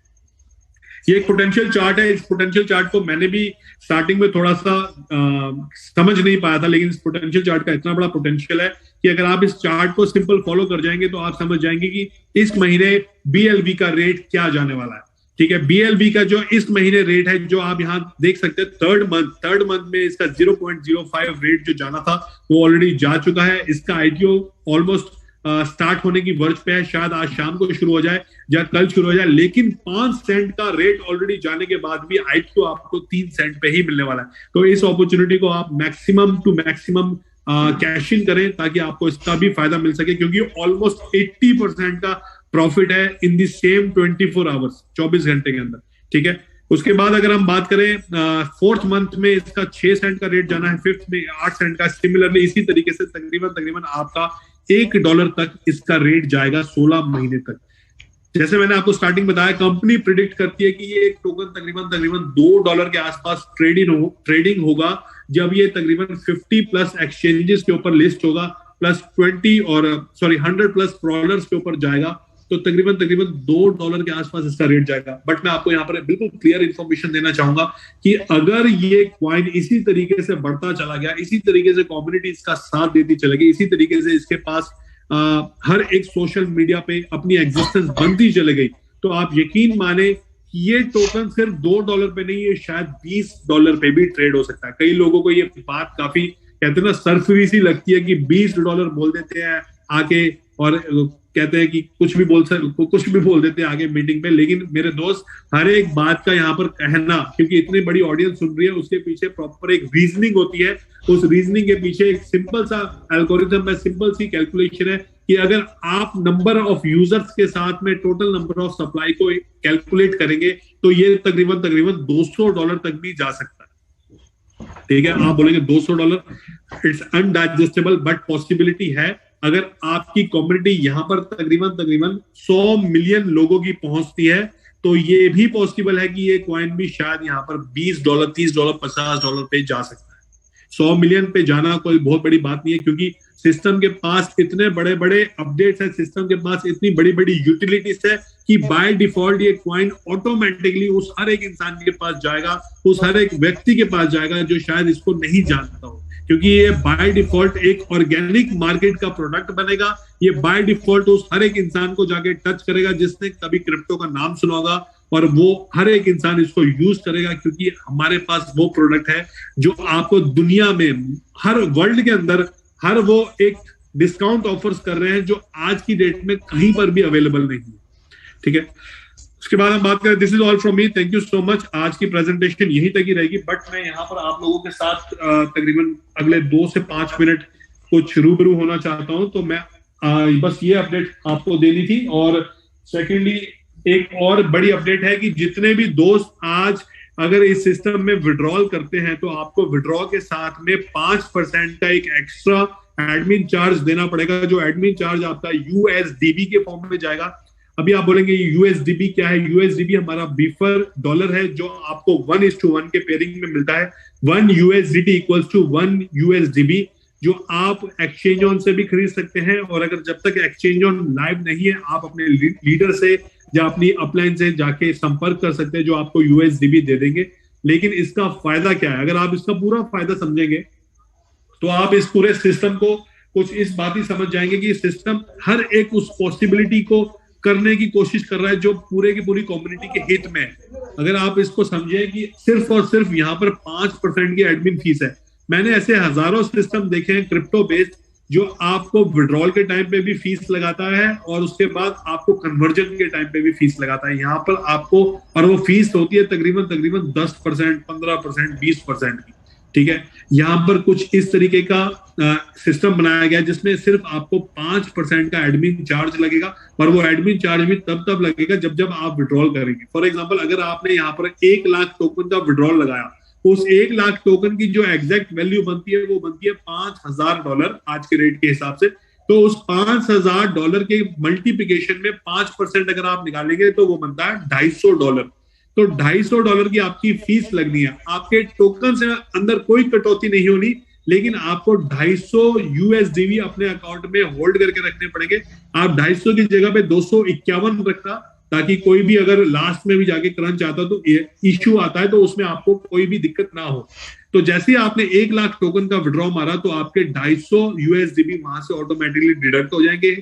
ये एक पोटेंशियल चार्ट है। इस पोटेंशियल चार्ट को मैंने भी स्टार्टिंग में थोड़ा सा समझ नहीं पाया था, लेकिन इस पोटेंशियल चार्ट का इतना बड़ा पोटेंशियल है कि अगर आप इस चार्ट को सिंपल फॉलो कर जाएंगे तो आप समझ जाएंगे कि इस महीने BLV का रेट क्या जाने वाला है। ठीक है, BLV का जो इस महीने रेट है, जो आप यहाँ देख सकते हैं, थर्ड मंथ में इसका 0.05 रेट जो जाना था वो ऑलरेडी जा चुका है। इसका ITO ऑलमोस्ट स्टार्ट होने की वर्ज पे है, शायद आज शाम को शुरू हो जाए या कल शुरू हो जाए। लेकिन 5 सेंट का रेट ऑलरेडी जाने के बाद भी ITO आपको 3 सेंट पे ही मिलने वाला है। तो इस अपॉर्चुनिटी को आप maximum to maximum cash in करें, ताकि आपको इसका भी फायदा मिल सके, क्योंकि ऑलमोस्ट 80% का प्रॉफिट है इन दी सेम 24 आवर्स, 24 घंटे के अंदर। ठीक है, उसके बाद अगर हम बात करें, 4th मंथ में इसका 6 सेंट का रेट जाना है, 5th में 8 सेंट का। सिमिलरली इसी तरीके से तकरीबन आपका $1 तक इसका रेट जाएगा 16 महीने तक। जैसे मैंने आपको स्टार्टिंग बताया, कंपनी प्रिडिक्ट करती है कि ये एक टोकन तकरीबन $2 के आसपास ट्रेडिंग होगा, जब ये तकरीबन 50 प्लस एक्सचेंजेस के ऊपर लिस्ट होगा, प्लस 100 प्लस क्रॉलर्स के ऊपर जाएगा, तो तकरीबन तकरीबन $2 के आसपास इसका रेट जाएगा। बट मैं आपको यहाँ पर बिल्कुल क्लियर इंफॉर्मेशन देना चाहूंगा कि अगर ये क्वाइन इसी तरीके से बढ़ता चला गया, इसी तरीके से कम्युनिटी इसका साथ देती चलेगी, इसी तरीके से इसके पास हर एक सोशल मीडिया पे अपनी एग्जिस्टेंस बनती चले गई, तो आप यकीन माने कि ये टोकन सिर्फ $2 पे नहीं, ये शायद $20 पे भी ट्रेड हो सकता है। कई लोगों को ये बात काफी कहते हैं ना सरफरी सी लगती है कि $20 बोल देते हैं आके और कहते हैं कि कुछ भी बोल देते हैं आगे मीटिंग पे। लेकिन मेरे दोस्त, हर एक बात का यहाँ पर कहना, क्योंकि इतनी बड़ी ऑडियंस सुन रही है, उसके पीछे प्रॉपर एक रीजनिंग होती है। उस रीजनिंग के पीछे एक सिंपल सा एल्गोरिथम है, सिंपल सी कैलकुलेशन है कि अगर आप नंबर ऑफ यूजर्स के साथ में टोटल नंबर ऑफ सप्लाई को कैलकुलेट करेंगे तो ये तकरीबन तकरीबन $200 तक भी जा सकता है। ठीक है, आप बोलेंगे $200, इट्स अनडाइजेस्टेबल, बट पॉसिबिलिटी है। अगर आपकी कम्युनिटी यहाँ पर तकरीबन तकरीबन 100 मिलियन लोगों की पहुंचती है तो ये भी पॉसिबल है कि ये कॉइन भी शायद यहाँ पर $20, $30, $50 पे जा सकता है। 100 मिलियन पे जाना कोई बहुत बड़ी बात नहीं है, क्योंकि सिस्टम के पास इतने बड़े बड़े अपडेट्स है, सिस्टम के पास इतनी बड़ी बड़ी यूटिलिटीज है कि बाय डिफॉल्ट ये कॉइन ऑटोमेटिकली उस हर एक इंसान के पास जाएगा, उस हर एक व्यक्ति के पास जाएगा जो शायद इसको नहीं जानता हो, क्योंकि ये बाय डिफॉल्ट एक ऑर्गेनिक मार्केट का प्रोडक्ट बनेगा। ये बाय डिफॉल्ट उस हर एक इंसान को जाके टच करेगा जिसने कभी क्रिप्टो का नाम सुना होगा, और वो हर एक इंसान इसको यूज करेगा, क्योंकि हमारे पास वो प्रोडक्ट है जो आपको दुनिया में हर वर्ल्ड के अंदर हर वो एक डिस्काउंट ऑफर्स कर रहे हैं जो आज की डेट में कहीं पर भी अवेलेबल नहीं है। ठीक है, उसके बाद हम बात करें, this is all from me, thank you so much. आज की प्रेजेंटेशन यहीं तक ही रहेगी, बट मैं यहाँ पर आप लोगों के साथ तकरीबन अगले 2 से 5 मिनट कुछ रूबरू होना चाहता हूं। तो मैं बस ये अपडेट आपको देनी थी। और सेकेंडली एक और बड़ी अपडेट है कि जितने भी दोस्त आज अगर इस सिस्टम में विड्रॉल करते हैं तो आपको विड्रॉ के साथ में 5% का एक एक्स्ट्रा एडमिन चार्ज देना पड़ेगा, जो एडमिन चार्ज आपका USDB के फॉर्म में जाएगा। अभी आप बोलेंगे USDB क्या है? USDB हमारा बीफर डॉलर है जो आपको 1:1 के पेयरिंग में मिलता है। 1 USDT इक्वल्स टू 1 USDB, जो आप एक्सचेंज ऑन से भी खरीद सकते हैं, और अगर जब तक एक्सचेंज ऑन लाइव नहीं है आप अपने लीडर से या अपनी अपलाइन से जाके संपर्क कर सकते हैं, जो आपको USDB दे देंगे। लेकिन इसका फायदा क्या है? अगर आप इसका पूरा फायदा समझेंगे तो आप इस पूरे सिस्टम को कुछ इस बात ही समझ जाएंगे कि सिस्टम हर एक उस पॉसिबिलिटी को करने की कोशिश कर रहा है जो पूरे की पूरी कम्युनिटी के हित में है। अगर आप इसको समझे कि सिर्फ और सिर्फ यहाँ पर 5% की एडमिन फीस है। मैंने ऐसे हजारों सिस्टम देखे हैं क्रिप्टो बेस्ड जो आपको विड्रॉल के टाइम पे भी फीस लगाता है और उसके बाद आपको कन्वर्जन के टाइम पे भी फीस लगाता है। यहाँ पर आपको, और वो फीस होती है तकरीबन 10%, 15%, 20% की। ठीक है, यहाँ पर कुछ इस तरीके का सिस्टम बनाया गया जिसमें सिर्फ आपको 5% का एडमिन चार्ज लगेगा, और वो एडमिन चार्ज भी तब लगेगा जब आप विड्रॉल करेंगे। फॉर एग्जांपल, अगर आपने यहाँ पर 1 लाख टोकन का विड्रॉल लगाया, उस 1 लाख टोकन की जो एग्जैक्ट वैल्यू बनती है वो बनती है $5000 आज के रेट के हिसाब से। तो उस $5000 के मल्टीप्लिकेशन में 5% अगर आप निकालेंगे तो वो बनता है $250। तो $250 की आपकी फीस लगनी है। आपके टोकन से अंदर कोई कटौती नहीं होनी, लेकिन आपको 250 USDB अपने अकाउंट में होल्ड करके रखने पड़ेंगे। आप 250 की जगह पे 251 रखना, ताकि कोई भी अगर लास्ट में भी जाके क्रंच आता तो इश्यू आता है तो उसमें आपको कोई भी दिक्कत ना हो। तो जैसे ही आपने 1 लाख टोकन का विड्रॉ मारा तो आपके 250 USDB वहां से ऑटोमेटिकली डिडक्ट हो जाएंगे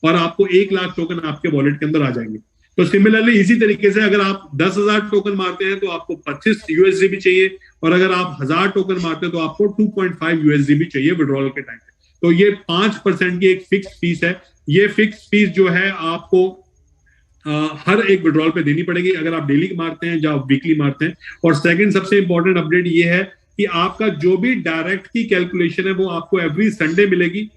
और आपको 1 लाख टोकन आपके वॉलेट के अंदर आ जाएंगे। तो सिमिलरली इसी तरीके से अगर आप 10,000 टोकन मारते हैं तो आपको 25 USDB चाहिए, और अगर आप 1000 टोकन मारते हैं तो आपको 2.5 USDB चाहिए विड्रॉल के टाइम पे। तो ये 5% की एक फिक्स फीस है। ये फिक्स फीस जो है आपको हर एक विड्रॉल पे देनी पड़ेगी, अगर आप डेली मारते हैं या वीकली मारते हैं। और सेकंड सबसे इंपॉर्टेंट अपडेट ये है कि आपका जो भी डायरेक्ट की कैलकुलेशन है वो आपको एवरी संडे मिलेगी।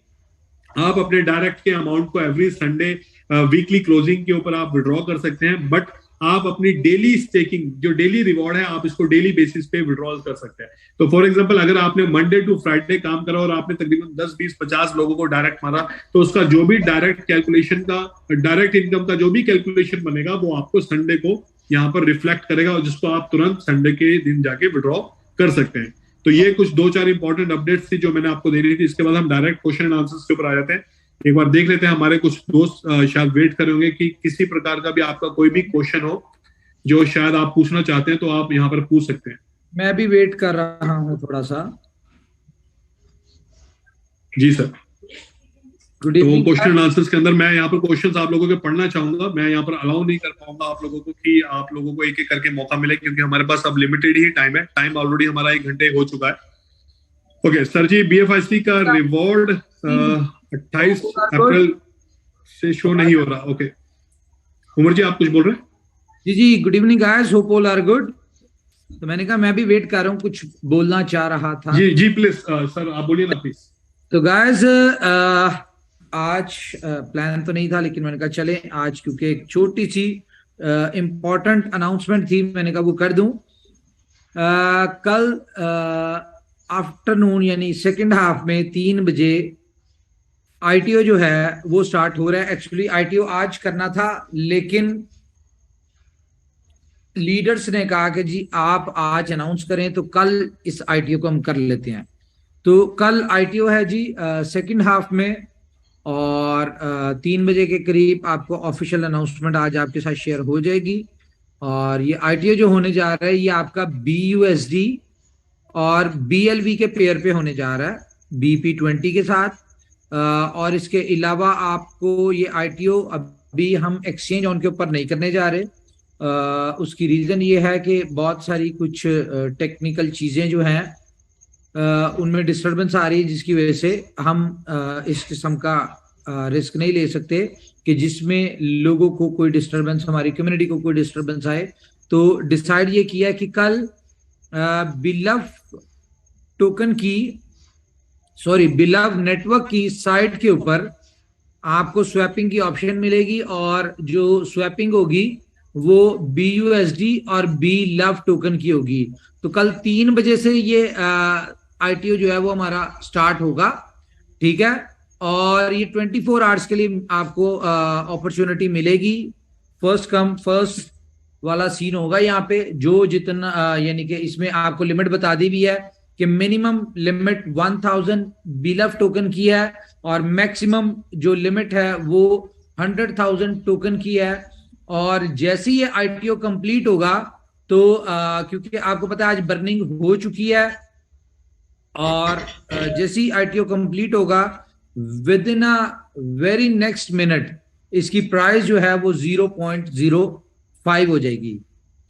आप अपने डायरेक्ट के अमाउंट को एवरी संडे वीकली क्लोजिंग के ऊपर आप विड्रॉ कर सकते हैं, बट आप अपनी डेली स्टेकिंग जो डेली रिवॉर्ड है आप इसको डेली बेसिस पे विड्रॉल कर सकते हैं। तो फॉर एग्जांपल, अगर आपने मंडे टू फ्राइडे काम करा और आपने तकरीबन 10, 20, 50 लोगों को डायरेक्ट मारा, तो उसका जो भी डायरेक्ट कैलकुलेशन का, डायरेक्ट इनकम का जो भी कैलकुलेशन बनेगा वो आपको संडे को यहाँ पर रिफ्लेक्ट करेगा, और जिसको आप तुरंत संडे के दिन जाके विड्रॉ कर सकते हैं। तो ये कुछ 2-4 इंपॉर्टेंट अपडेट्स थी जो मैंने आपको देनी थी। इसके बाद हम डायरेक्ट क्वेश्चन एंड आंसर्स के ऊपर आ जाते हैं। एक बार देख लेते हैं, हमारे कुछ दोस्त शायद वेट कर रहे होंगे कि किसी प्रकार का भी आपका कोई भी क्वेश्चन हो जो शायद आप पूछना चाहते हैं तो आप यहाँ पर पूछ सकते हैं। मैं भी वेट कर रहा हूँ थोड़ा सा। जी सर। गुड तो इवनिंग। क्वेश्चन आंसर्स के अंदर मैं यहाँ पर क्वेश्चंस आप लोगों के पढ़ना चाहूंगा। मैं यहाँ पर अलाउ नहीं कर पाऊंगा आप लोगों को कि आप लोगों को एक एक करके मौका मिले, क्योंकि हमारे पास अब लिमिटेड ही टाइम है। टाइम ऑलरेडी हमारा 1 घंटे हो चुका है। ओके सर जी, BFIC का रिवॉर्ड 28 अप्रैल से शो नहीं हो रहा। ओके उमर जी, आप कुछ बोल रहे हैं? जी जी, good evening guys, hope all are good. तो मैंने कहा मैं भी वेट कर रहा हूँ, कुछ बोलना चाह रहा था। जी जी प्लीज सर आप बोलिए ना प्लीज। तो गाइस आज प्लान तो नहीं था, लेकिन मैंने कहा चले आज, क्योंकि एक छोटी सी इम्पोर्टेंट अनाउंसमेंट थी, मैंने कहा वो कर दूं। कल आफ्टरनून यानी सेकंड हाफ में 3 बजे ITO जो है वो स्टार्ट हो रहा है। एक्चुअली ITO आज करना था, लेकिन लीडर्स ने कहा कि जी आप आज अनाउंस करें तो कल इस ITO को हम कर लेते हैं। तो कल ITO है जी सेकंड हाफ में, और 3 बजे के करीब आपको ऑफिशियल अनाउंसमेंट आज आपके साथ शेयर हो जाएगी। और ये ITO जो होने जा रहा है ये आपका BUSD और BLV के पेयर पे होने जा रहा है, BP20 के साथ। और इसके अलावा आपको ये ITO अभी हम एक्सचेंज ऑन के ऊपर नहीं करने जा रहे। उसकी रीज़न ये है कि बहुत सारी कुछ टेक्निकल चीज़ें जो हैं उनमें डिस्टर्बेंस आ रही है, जिसकी वजह से हम इस किस्म का रिस्क नहीं ले सकते कि जिसमें लोगों को कोई डिस्टर्बेंस, हमारी कम्युनिटी को कोई डिस्टर्बेंस आए। तो डिसाइड ये किया कि कल बिलव टोकन की बिलव नेटवर्क की साइट के ऊपर आपको स्वैपिंग की ऑप्शन मिलेगी, और जो स्वैपिंग होगी वो BUSD और BLove टोकन की होगी। तो कल 3 बजे से ये ITO जो है वो हमारा स्टार्ट होगा, ठीक है। और ये 24 आवर्स के लिए आपको अपॉर्चुनिटी मिलेगी। फर्स्ट कम फर्स्ट वाला सीन होगा यहाँ पे। जो जितना यानी कि इसमें आपको लिमिट बता दी भी है कि मिनिमम लिमिट 1000 BLove टोकन की है, और मैक्सिमम जो लिमिट है वो 100,000 टोकन की है। और जैसे ये ITO कंप्लीट होगा तो क्योंकि आपको पता है आज बर्निंग हो चुकी है, और जैसे ही ITO कंप्लीट होगा with in a very next minute इसकी प्राइस जो है वो 0.05 हो जाएगी,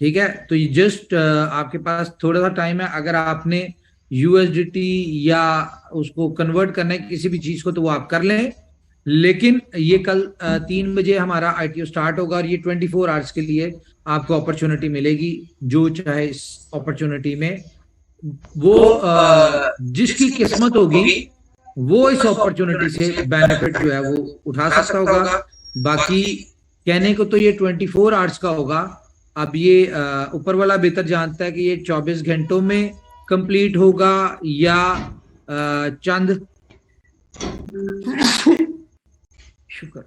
ठीक है। तो ये जस्ट आपके पास थोड़ा सा टाइम है। अगर आपने USDT या उसको कन्वर्ट करना है किसी भी चीज को तो वो आप कर लें, लेकिन ये कल 3 बजे हमारा ITO स्टार्ट होगा, और ये 24 आवर्स के लिए आपको अपॉर्चुनिटी मिलेगी। जो चाहे इस अपॉर्चुनिटी में वो जिसकी किस्मत होगी वो इस अपॉर्चुनिटी से बेनिफिट जो है वो उठा सकता होगा। बाकी कहने को तो ये 24 आवर्स का होगा। अब ये ऊपर वाला बेहतर जानता है कि ये 24 घंटों में कंप्लीट होगा या चंद शुक्र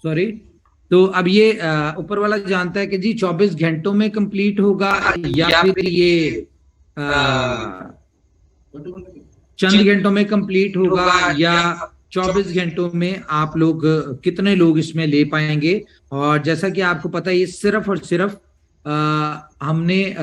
सॉरी। तो अब ये ऊपर वाला जानता है कि जी 24 घंटों में कंप्लीट होगा या फिर ये चंद घंटों में कंप्लीट होगा, या 24 घंटों में आप लोग कितने लोग इसमें ले पाएंगे। और जैसा कि आपको पता है ये सिर्फ और सिर्फ हमने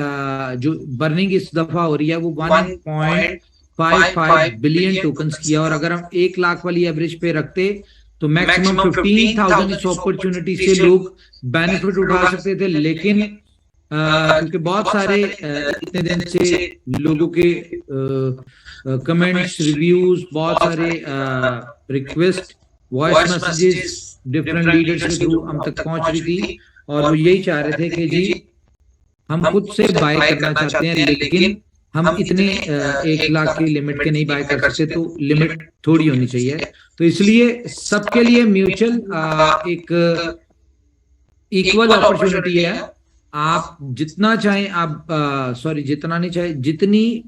जो बर्निंग इस दफा हो रही है वो 1.55 बिलियन टोकन्स किया, और अगर हम 1 लाख वाली एवरेज पे रखते तो मैक्सिमम 15,000 इस अपॉर्चुनिटी से लोग बेनिफिट उठा सकते थे। लेकिन क्योंकि बहुत सारे इतने दिन से लोगों के कमेंट्स, रिव्यूज, बहुत सारे request, voice messages different leaders के थ्रू हम तक पहुंच रही थी, और वो यही चाह रहे थे कि जी हम खुद से बाय करना चाहते हैं, लेकिन हम इतने 1 लाख की लिमिट के नहीं बाय कर सकते, तो लिमिट थोड़ी होनी चाहिए। तो इसलिए सबके लिए म्यूचुअल एक इक्वल अपॉर्चुनिटी है। आप जितना चाहें आप जितना नहीं चाहे, जितनी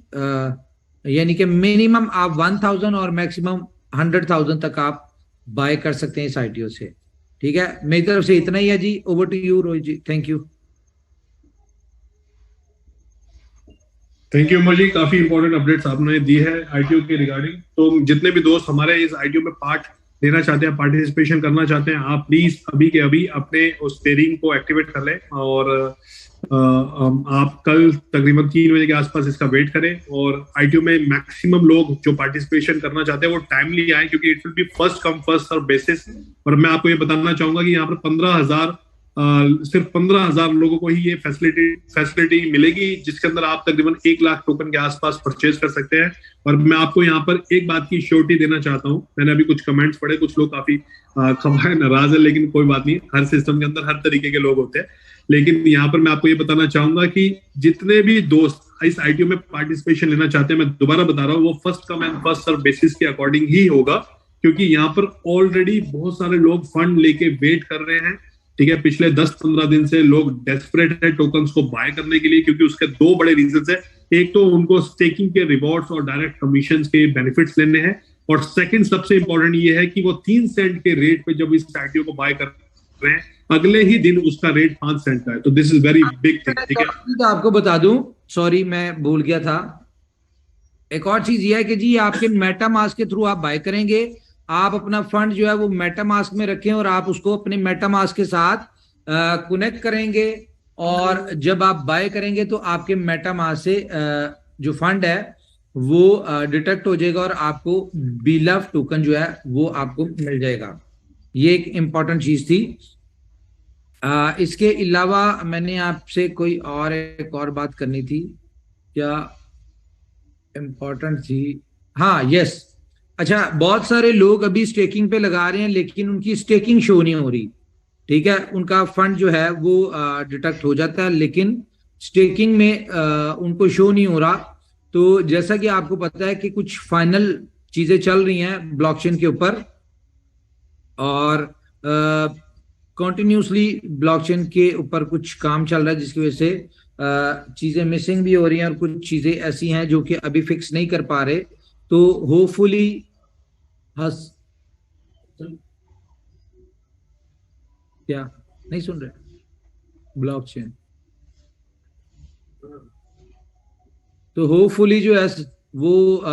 यानी कि मिनिमम आप 1000 और मैक्सिमम 100,000 तक आप बाय कर सकते हैं इस ITO से, ठीक है। मेरी तरफ से इतना ही है जी। Over to you Rohit ji, thank you. Thank you Umar ji, काफी इंपॉर्टेंट अपडेट्स आपने दी है आईटीओ के रिगार्डिंग। तो जितने भी दोस्त हमारे इस आईटीओ में पार्ट लेना चाहते हैं, पार्टिसिपेशन करना चाहते हैं, आप प्लीज अभी के अभी अपने उस पेयरिंग को एक्टिवेट कर लें और आप कल तकरीबन 3 बजे के आसपास इसका वेट करें। और आईटीओ में मैक्सिमम लोग जो पार्टिसिपेशन करना चाहते हैं वो टाइमली आए, क्योंकि it will be first come first serve basis. और मैं आपको ये बताना चाहूंगा कि यहाँ पर 15,000 सिर्फ 15,000 लोगों को ही ये फैसिलिटी मिलेगी, जिसके अंदर आप तकरीबन 1 लाख टोकन के आसपास परचेज कर सकते हैं। और मैं आपको यहाँ पर एक बात की श्योरिटी देना चाहता हूँ। मैंने अभी कुछ कमेंट्स पढ़े, कुछ लोग काफी खफा नाराज है, लेकिन कोई बात नहीं, हर सिस्टम के अंदर हर तरीके के लोग होते हैं। लेकिन यहाँ पर मैं आपको ये बताना चाहूंगा कि जितने भी दोस्त इस आईटीओ में पार्टिसिपेशन लेना चाहते हैं, मैं दोबारा बता रहा हूँ, वो first come and first serve basis के अकॉर्डिंग ही होगा, क्योंकि यहाँ पर ऑलरेडी बहुत सारे लोग फंड लेके वेट कर रहे हैं। ठीक है, पिछले 10-15 दिन से लोग डेस्परेट है टोकन्स को बाय करने के लिए, क्योंकि उसके 2 बड़े रीजंस है। एक तो उनको स्टेकिंग के रिवॉर्ड्स और डायरेक्ट कमीशन के बेनिफिट्स लेने हैं, और सेकंड सबसे इंपॉर्टेंट ये है कि वो 3 सेंट के रेट पे जब इस आईटीओ को बाय कर रहे हैं, अगले ही दिन उसका रेट 5 सेंट का है। तो this is very big thing. ठीक है, तो आपको बता दूं, सॉरी मैं भूल गया था, एक और चीज ये है कि जी आपके मेटामास्क के थ्रू आप बाय करेंगे, आप अपना फंड जो है वो मेटामास्क में रखें और आप उसको अपने मेटामास्क के साथ कनेक्ट करेंगे, और जब आप बाय करेंगे तो आपके मेटामास्क से जो फंड है वो डिटेक्ट हो जाएगा और आपको बीलफ टोकन जो है वो आपको मिल जाएगा। ये एक इंपॉर्टेंट चीज थी। इसके अलावा मैंने आपसे कोई और एक और बात करनी थी, क्या इंपॉर्टेंट थी? हाँ, यस, अच्छा, बहुत सारे लोग अभी स्टेकिंग पे लगा रहे हैं लेकिन उनकी स्टेकिंग शो नहीं हो रही। ठीक है, उनका फंड जो है वो डिटेक्ट हो जाता है लेकिन स्टेकिंग में उनको शो नहीं हो रहा। तो जैसा कि आपको पता है कि कुछ फाइनल चीजें चल रही हैं ब्लॉकचेन के ऊपर, और कंटिन्यूसली ब्लॉकचेन के ऊपर कुछ काम चल रहा है, जिसकी वजह से चीजें मिसिंग भी हो रही हैं और कुछ चीजें ऐसी हैं जो कि अभी फिक्स नहीं कर पा रहे। तो होपफुली क्या नहीं सुन रहे ब्लॉकचेन, तो होपफुली जो है वो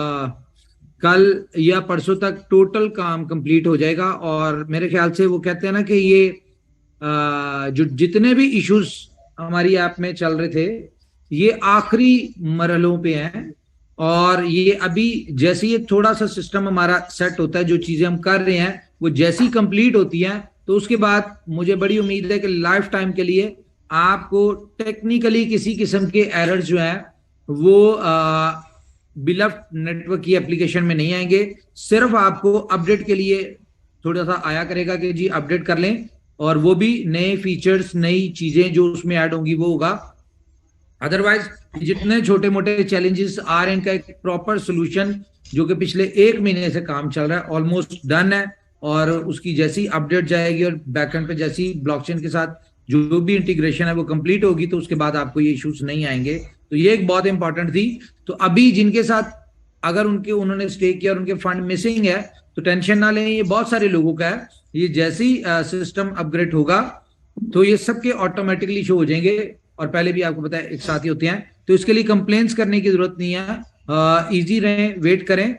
कल या परसों तक टोटल काम कंप्लीट हो जाएगा। और मेरे ख्याल से वो कहते हैं ना कि ये जो जितने भी इश्यूज हमारी ऐप में चल रहे थे ये आखिरी मरहलों पे हैं, और ये अभी जैसे ये थोड़ा सा सिस्टम हमारा सेट होता है, जो चीजें हम कर रहे हैं वो जैसी कंप्लीट होती हैं, तो उसके बाद मुझे बड़ी उम्मीद है कि लाइफ टाइम के लिए आपको टेक्निकली किसी किस्म के एरर्स जो हैं वो बिलफ्ट नेटवर्क की एप्लीकेशन में नहीं आएंगे। सिर्फ आपको अपडेट के लिए थोड़ा सा आया करेगा कि जी अपडेट कर लें, और वो भी नए फीचर्स, नई चीजें जो उसमें ऐड होंगी वो होगा। अदरवाइज जितने छोटे मोटे चैलेंजेस आ रहे हैं, इनका एक प्रॉपर सोल्यूशन जो कि पिछले 1 महीने से काम चल रहा है ऑलमोस्ट डन है, और उसकी जैसी अपडेट जाएगी और बैकएंड पे जैसी ब्लॉकचेन के साथ जो भी इंटीग्रेशन है वो कंप्लीट होगी, तो उसके बाद आपको ये इश्यूज नहीं आएंगे। तो ये एक बहुत इंपॉर्टेंट थी। तो अभी जिनके साथ अगर उन्होंने स्टे किया और उनके फंड मिसिंग है तो टेंशन ना लें, ये बहुत सारे लोगों का है। ये जैसी सिस्टम अपग्रेड होगा तो ये सबके ऑटोमेटिकली शो हो जाएंगे, और पहले भी आपको पता है एक साथ ही होते हैं, तो इसके लिए कंप्लेंट्स करने की जरूरत नहीं है। इजी रहें, वेट करें,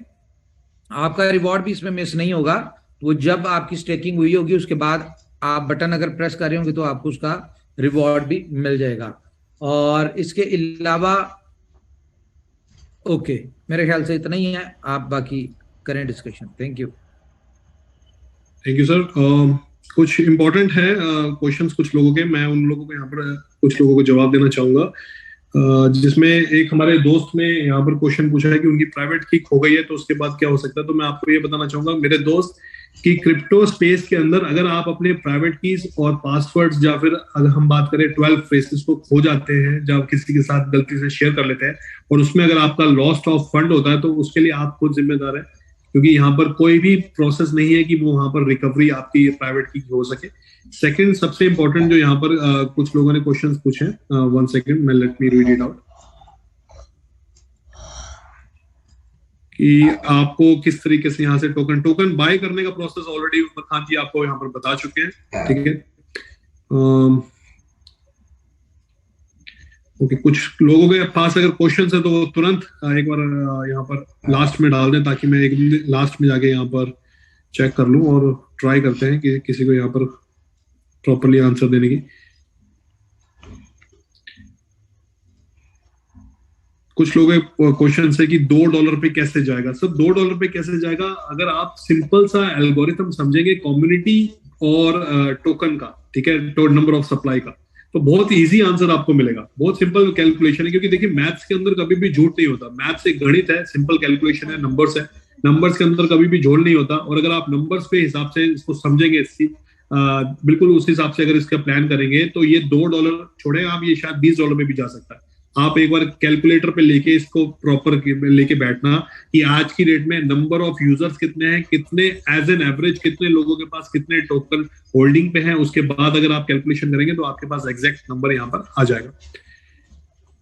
आपका रिवॉर्ड भी इसमें मिस नहीं होगा। वो जब आपकी स्टेकिंग हुई होगी उसके बाद आप बटन अगर प्रेस कर रहे होंगे तो आपको उसका रिवॉर्ड भी मिल जाएगा। और इसके अलावा ओके, मेरे ख्याल से इतना ही है, आप बाकी करें डिस्कशन। Thank you sir. कुछ इंपॉर्टेंट है क्वेश्चंस कुछ लोगों के, मैं उन लोगों को यहाँ पर कुछ लोगों को जवाब देना चाहूंगा, जिसमें एक हमारे दोस्त ने यहाँ पर क्वेश्चन पूछा है कि उनकी प्राइवेट की खो गई है तो उसके बाद क्या हो सकता है। तो मैं आपको ये बताना चाहूंगा मेरे दोस्त कि क्रिप्टो स्पेस के अंदर अगर आप अपने प्राइवेट कीज और पासवर्ड्स, या फिर अगर हम बात करें 12 फ्रेजेस को खो जाते हैं जब किसी के साथ गलती से शेयर कर लेते हैं, और उसमें अगर आपका लॉस्ट ऑफ फंड होता है तो उसके लिए आप खुद जिम्मेदार है, क्योंकि यहाँ पर कोई भी प्रोसेस नहीं है कि वो वहां पर रिकवरी आपकी प्राइवेट की हो सके। सेकंड सबसे इंपॉर्टेंट जो यहाँ पर कुछ लोगों ने क्वेश्चंस पूछे, 1 सेकंड, मैं let me read it out, कि आपको किस तरीके से यहाँ से टोकन बाय करने का प्रोसेस ऑलरेडी उमर खान जी आपको यहाँ पर बता चुके हैं। ठीक है, ओके, कुछ लोगों के पास अगर क्वेश्चन है तो वो तुरंत एक बार यहाँ पर लास्ट में डाल दें, ताकि मैं एक लास्ट में जाके यहाँ पर चेक कर लूं और ट्राई करते हैं कि किसी को यहाँ पर प्रॉपरली आंसर देने की। कुछ लोगों के क्वेश्चन है कि $2 पे कैसे जाएगा। सर $2 पे कैसे जाएगा, अगर आप सिंपल सा एल्गोरिथम समझेंगे कम्युनिटी और टोकन का, ठीक है, नंबर ऑफ सप्लाई का, तो बहुत इजी आंसर आपको मिलेगा। बहुत सिंपल कैलकुलेशन है, क्योंकि देखिए मैथ्स के अंदर कभी भी झूठ नहीं होता। मैथ्स एक गणित है, सिंपल कैलकुलेशन है, नंबर्स है, नंबर्स के अंदर कभी भी झोल नहीं होता। और अगर आप नंबर्स पे हिसाब से इसको समझेंगे, इसकी बिल्कुल उस हिसाब से अगर इसका प्लान करेंगे, तो ये $2 छोड़े आप, ये शायद $20 में भी जा सकता है। आप एक बार कैलकुलेटर पे लेके इसको प्रॉपर लेके बैठना कि आज की डेट में नंबर ऑफ यूजर्स कितने हैं, कितने एज एन एवरेज कितने लोगों के पास कितने टोकन होल्डिंग पे हैं, उसके बाद अगर आप कैलकुलेशन करेंगे तो आपके पास एग्जैक्ट नंबर यहाँ पर आ जाएगा।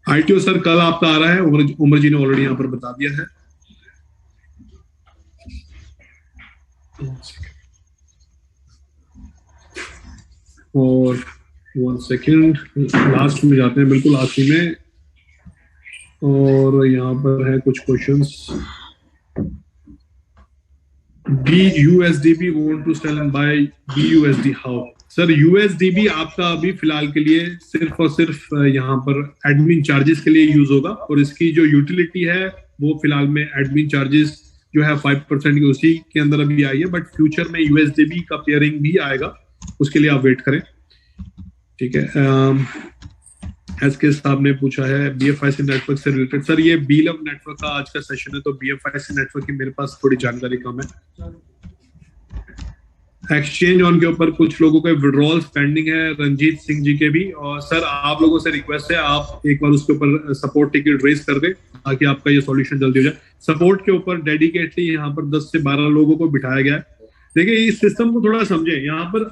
आईटीओ सर कल आपका आ रहा है, उमर जी ने ऑलरेडी यहाँ पर बता दिया है। और 1 सेकेंड, लास्ट में जाते हैं, बिल्कुल आखिरी में। और यहाँ पर है कुछ questions. BUSDB want to sell and buy BUSD how? Sir USDB आपका अभी फिलहाल के लिए सिर्फ और सिर्फ यहाँ पर एडमिन चार्जेस के लिए यूज होगा, और इसकी जो यूटिलिटी है वो फिलहाल में एडमिन चार्जेस जो है 5% की उसी के अंदर अभी आई है। बट फ्यूचर में USDB का पेयरिंग भी आएगा, उसके लिए आप वेट करें, ठीक है। एसके साहब ने पूछा है BFIC नेटवर्क से रिलेटेड। सर ये बीलव नेटवर्क का आज का सेशन है, तो BFIC नेटवर्क की मेरे पास थोड़ी जानकारी कम है। एक्सचेंज ऑन के ऊपर कुछ लोगों के विड्रॉल्स पेंडिंग है, रंजीत सिंह जी के भी। और सर आप लोगों से रिक्वेस्ट है, आप एक बार उसके ऊपर सपोर्ट टिकट रेज कर दें, ताकि आपका ये सॉल्यूशन जल्दी हो जाए। सपोर्ट के ऊपर डेडिकेटली यहाँ पर 10 से 12 लोगों को बिठाया गया है। देखिए इस सिस्टम को थोड़ा समझे, यहाँ पर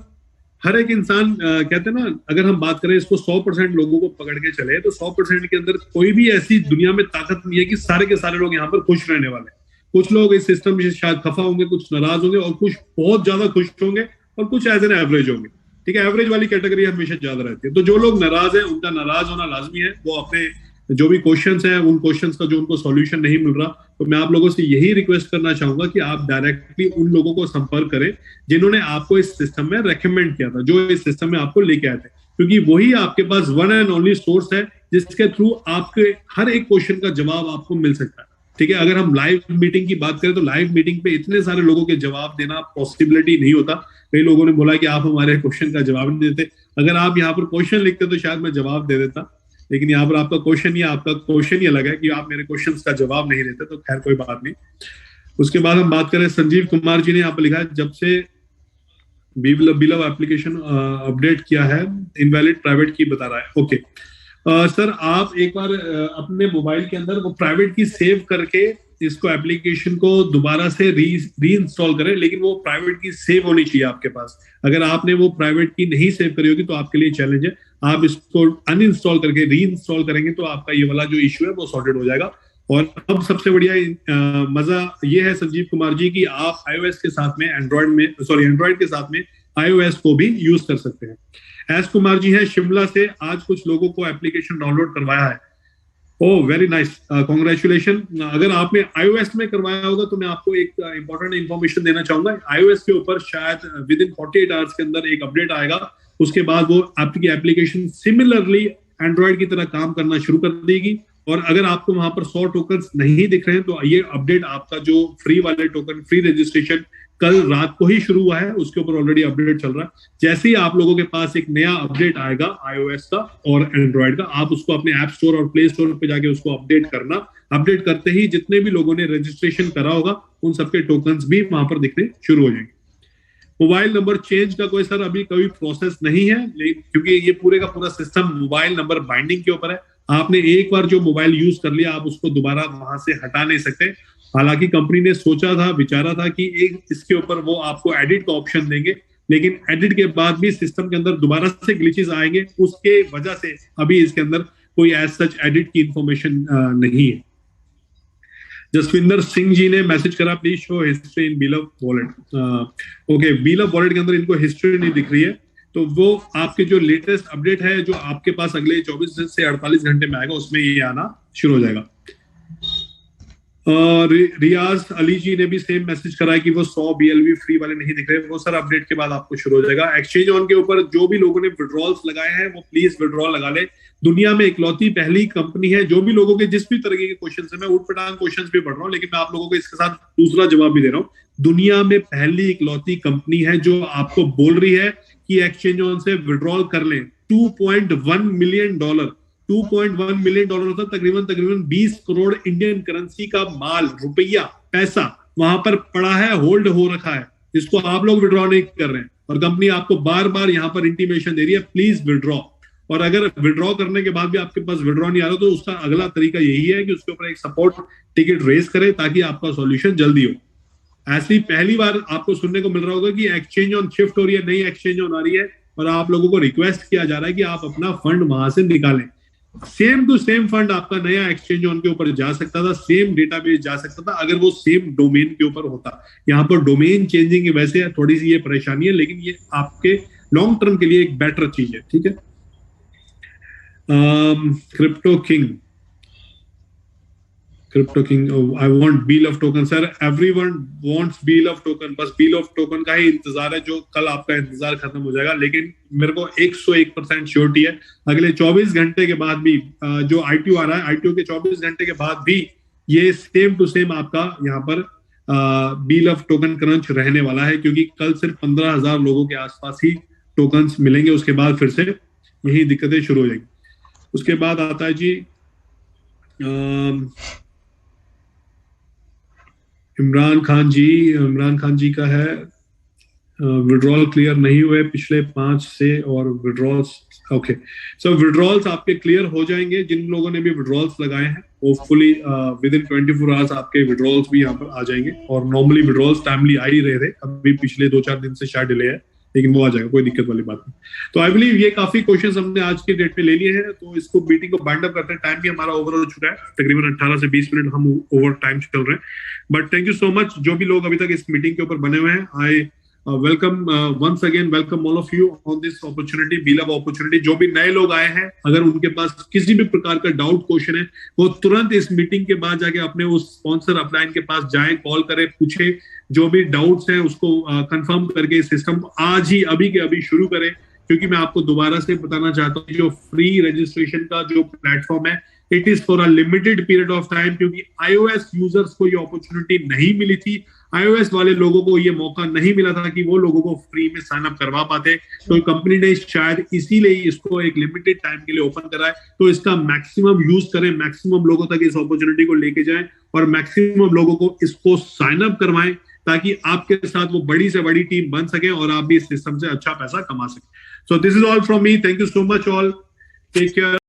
हर एक इंसान कहते हैं ना, अगर हम बात करें इसको 100% लोगों को पकड़ के चले, तो 100% के अंदर कोई भी ऐसी दुनिया में ताकत नहीं है कि सारे के सारे लोग यहाँ पर खुश रहने वाले। कुछ लोग इस सिस्टम से शायद खफा होंगे, कुछ नाराज होंगे, और कुछ बहुत ज्यादा खुश होंगे, और कुछ एज एन एवरेज होंगे, ठीक है। एवरेज वाली कैटेगरी हमेशा ज्यादा रहती है। तो जो लोग नाराज है, उनका नाराज होना लाजमी है। वो अपने जो भी क्वेश्चंस हैं, उन क्वेश्चंस का जो उनको सॉल्यूशन नहीं मिल रहा, तो मैं आप लोगों से यही रिक्वेस्ट करना चाहूंगा कि आप डायरेक्टली उन लोगों को संपर्क करें जिन्होंने आपको इस सिस्टम में रेकमेंड किया था, जो इस सिस्टम में आपको लेके आए थे, क्योंकि वही आपके पास वन एंड ओनली सोर्स है जिसके थ्रू आपके हर एक क्वेश्चन का जवाब आपको मिल सकता है, ठीक है। अगर हम लाइव मीटिंग की बात करें, तो लाइव मीटिंग पे इतने सारे लोगों के जवाब देना पॉसिबिलिटी नहीं होता। कई लोगों ने बोला कि आप हमारे क्वेश्चन का जवाब नहीं देते। अगर आप यहाँ पर क्वेश्चन लिखते तो शायद मैं जवाब दे देता, लेकिन यहाँ पर आपका क्वेश्चन ही अलग है कि आप मेरे क्वेश्चंस का जवाब नहीं देते, तो खैर कोई बात नहीं। उसके बाद हम बात करें, संजीव कुमार जी ने यहाँ पर लिखा है, जब से बीलव एप्लीकेशन अपडेट किया है इनवैलिड प्राइवेट की बता रहा है। ओके सर, आप एक बार अपने मोबाइल के अंदर वो प्राइवेट की सेव करके इसको एप्लीकेशन को दोबारा से री इंस्टॉल करें, लेकिन वो प्राइवेट की सेव होनी चाहिए आपके पास। अगर आपने वो प्राइवेट की नहीं सेव करी होगी तो आपके लिए चैलेंज है। आप इसको अनइंस्टॉल करके री इंस्टॉल करेंगे तो आपका ये वाला जो इश्यू है वो सॉर्टेड हो जाएगा। और अब सबसे बढ़िया मजा ये है संजीव कुमार जी की आप iOS के साथ में एंड्रॉइड के साथ में iOS को भी यूज कर सकते हैं। एस कुमार जी हैं शिमला से, आज कुछ लोगों को एप्लीकेशन डाउनलोड करवाया है। Oh very nice, congratulation. अगर आपने iOS में करवाया होगा तो मैं आपको एक इंपॉर्टेंट इंफॉर्मेशन देना चाहूंगा। iOS के ऊपर शायद विद इन 48 आवर्स के अंदर एक अपडेट आएगा, उसके बाद वो आपकी एप्लीकेशन सिमिलरली एंड्रॉइड की तरह काम करना शुरू कर देगी। और अगर आपको वहां पर 100 टोकन्स नहीं दिख रहे हैं तो ये अपडेट आपका जो फ्री वाले टोकन, फ्री रजिस्ट्रेशन कल रात को ही शुरू हुआ है, उसके ऊपर ऑलरेडी अपडेट चल रहा है। जैसे ही आप लोगों के पास एक नया अपडेट आएगा iOS का और एंड्रॉइड का, आप उसको अपने ऐप स्टोर और प्ले स्टोर पे जाके उसको अपडेट करना। अपडेट करते ही जितने भी लोगों ने रजिस्ट्रेशन करा होगा उन सबके टोकन्स भी वहां पर दिखने शुरू हो जाएंगे। मोबाइल नंबर चेंज का कोई सर अभी कोई प्रोसेस नहीं है, क्योंकि ये पूरे का पूरा सिस्टम मोबाइल नंबर बाइंडिंग के ऊपर है। आपने एक बार जो मोबाइल यूज कर लिया, आप उसको दोबारा वहां से हटा नहीं सकते। हालांकि कंपनी ने सोचा था, विचारा था कि एक इसके ऊपर वो आपको एडिट का ऑप्शन देंगे, लेकिन एडिट के बाद भी सिस्टम के अंदर दोबारा से ग्लिचेस आएंगे, उसके वजह से अभी इसके अंदर कोई एज सच एडिट की इंफॉर्मेशन नहीं है। जसविंदर सिंह जी ने मैसेज करा, please show history in Belove wallet. Okay, Belove wallet के अंदर इनको हिस्ट्री नहीं दिख रही है, तो वो आपके जो लेटेस्ट अपडेट है जो आपके पास अगले 24 से 48 घंटे में आएगा, उसमें ये आना शुरू हो जाएगा। रियाज अली जी ने भी सेम मैसेज करा है कि वो 100 BLV फ्री वाले नहीं दिख रहे, वो सर अपडेट के बाद आपको शुरू हो जाएगा। एक्सचेंज ऑन के ऊपर जो भी लोगों ने विड्रॉल्स लगाए हैं वो प्लीज विड्रॉल लगा ले। दुनिया में इकलौती पहली कंपनी है, जो भी लोगों के जिस भी तरीके के क्वेश्चन है, मैं ऊटपटांग क्वेश्चन भी पढ़ रहा हूँ लेकिन मैं आप लोगों को इसके साथ दूसरा जवाब भी दे रहा हूँ। दुनिया में पहली इकलौती कंपनी है जो आपको बोल रही है कि एक्सचेंज ऑन से विड्रॉल कर लें। $2.1 मिलियन, $2.1 मिलियन होता तकरीबन 20 करोड़ इंडियन करेंसी का माल, रुपया, पैसा वहां पर पड़ा है, होल्ड हो रखा है, जिसको आप लोग विड्रॉ नहीं कर रहे हैं। और कंपनी आपको बार बार यहाँ पर इंटीमेशन दे रही है प्लीज विड्रॉ। और अगर विड्रॉ करने के बाद भी आपके पास विड्रॉ नहीं आ रहा तो उसका अगला तरीका यही है कि उसके ऊपर एक सपोर्ट टिकट रेज करें ताकि आपका सॉल्यूशन जल्दी हो। ऐसी पहली बार आपको सुनने को मिल रहा होगा कि एक्सचेंज ऑन शिफ्ट हो रही है, नई एक्सचेंज ऑन आ रही है और आप लोगों को रिक्वेस्ट किया जा रहा है कि आप अपना फंड वहां से निकालें। सेम टू सेम फंड आपका नया एक्सचेंज ऑन के ऊपर जा सकता था, सेम डेटाबेस जा सकता था अगर वो सेम डोमेन के ऊपर होता। यहाँ पर डोमेन चेंजिंग की वजह से थोड़ी सी ये परेशानी है, लेकिन ये आपके लॉन्ग टर्म के लिए एक बेटर चीज है। ठीक है। Crypto king, I want bill of token. Sir everyone wants bill of token, बस बील ऑफ टोकन का ही इंतजार है जो कल आपका इंतजार खत्म हो जाएगा। लेकिन मेरे को 101% श्योरिटी है अगले 24 घंटे के बाद भी जो ITO आ रहा है, ITO के 24 घंटे के बाद भी ये सेम टू सेम आपका यहाँ पर बील ऑफ टोकन क्रंच रहने वाला है, क्योंकि कल सिर्फ 15,000 लोगों के आसपास ही टोकन मिलेंगे। उसके बाद फिर से यही दिक्कतें शुरू हो जाएंगी। उसके बाद आता है जी इमरान खान जी का है विड्रॉल क्लियर नहीं हुए पिछले 5 से और विड्रॉल्स, ओके सो विड्रॉल्स आपके क्लियर हो जाएंगे। जिन लोगों ने भी विड्रॉल्स लगाए हैं होपफुली विद इन 24 आवर्स आपके विड्रॉल्स भी यहाँ पर आ जाएंगे। और नॉर्मली विड्रॉल्स टाइमली आ ही रहे थे, अभी पिछले 2-4 दिन से शायद डिले है, लेकिन वो आ जाएगा, कोई दिक्कत वाली बात नहीं। तो आई बिलीव ये काफी क्वेश्चंस हमने आज की डेट में ले लिए हैं, तो इसको मीटिंग को बाइंड अप करते हैं। टाइम भी हमारा ओवर हो चुका है, तकरीबन 18 से 20 मिनट हम ओवर टाइम चल रहे हैं। But thank you so much जो भी लोग अभी तक इस मीटिंग के ऊपर बने हुए हैं। I welcome once again, welcome all of you on this opportunity, बीलअप अपॉर्चुनिटी। जो भी नए लोग आए हैं, अगर उनके पास किसी भी प्रकार का डाउट क्वेश्चन है, वो तुरंत इस मीटिंग के बाद जाके अपने उस स्पॉन्सर अपलाइन के पास जाएं, कॉल करें, पूछे, जो भी डाउट्स हैं उसको कंफर्म करके सिस्टम आज ही अभी के अभी शुरू करें। क्योंकि मैं आपको दोबारा से बताना चाहता हूँ, जो फ्री रजिस्ट्रेशन का जो प्लेटफॉर्म है, it is for a limited period of time, क्योंकि iOS यूजर्स को ये अपॉर्चुनिटी नहीं मिली थी, iOS वाले लोगों को ये मौका नहीं मिला था कि वो लोगों को फ्री में साइन अप करवा पाते। तो कंपनी ने शायद इसीलिए इसको एक लिमिटेड टाइम के लिए ओपन करा है। तो इसका मैक्सिमम यूज करें, मैक्सिमम लोगों तक इस अपॉर्चुनिटी को लेके जाएं और मैक्सिमम लोगों को इसको साइन अप करवाएं, ताकि आपके साथ वो बड़ी से बड़ी टीम बन सके और आप भी इस सिस्टम से अच्छा पैसा कमा सके। So this is all from me, thank you so much all, take care.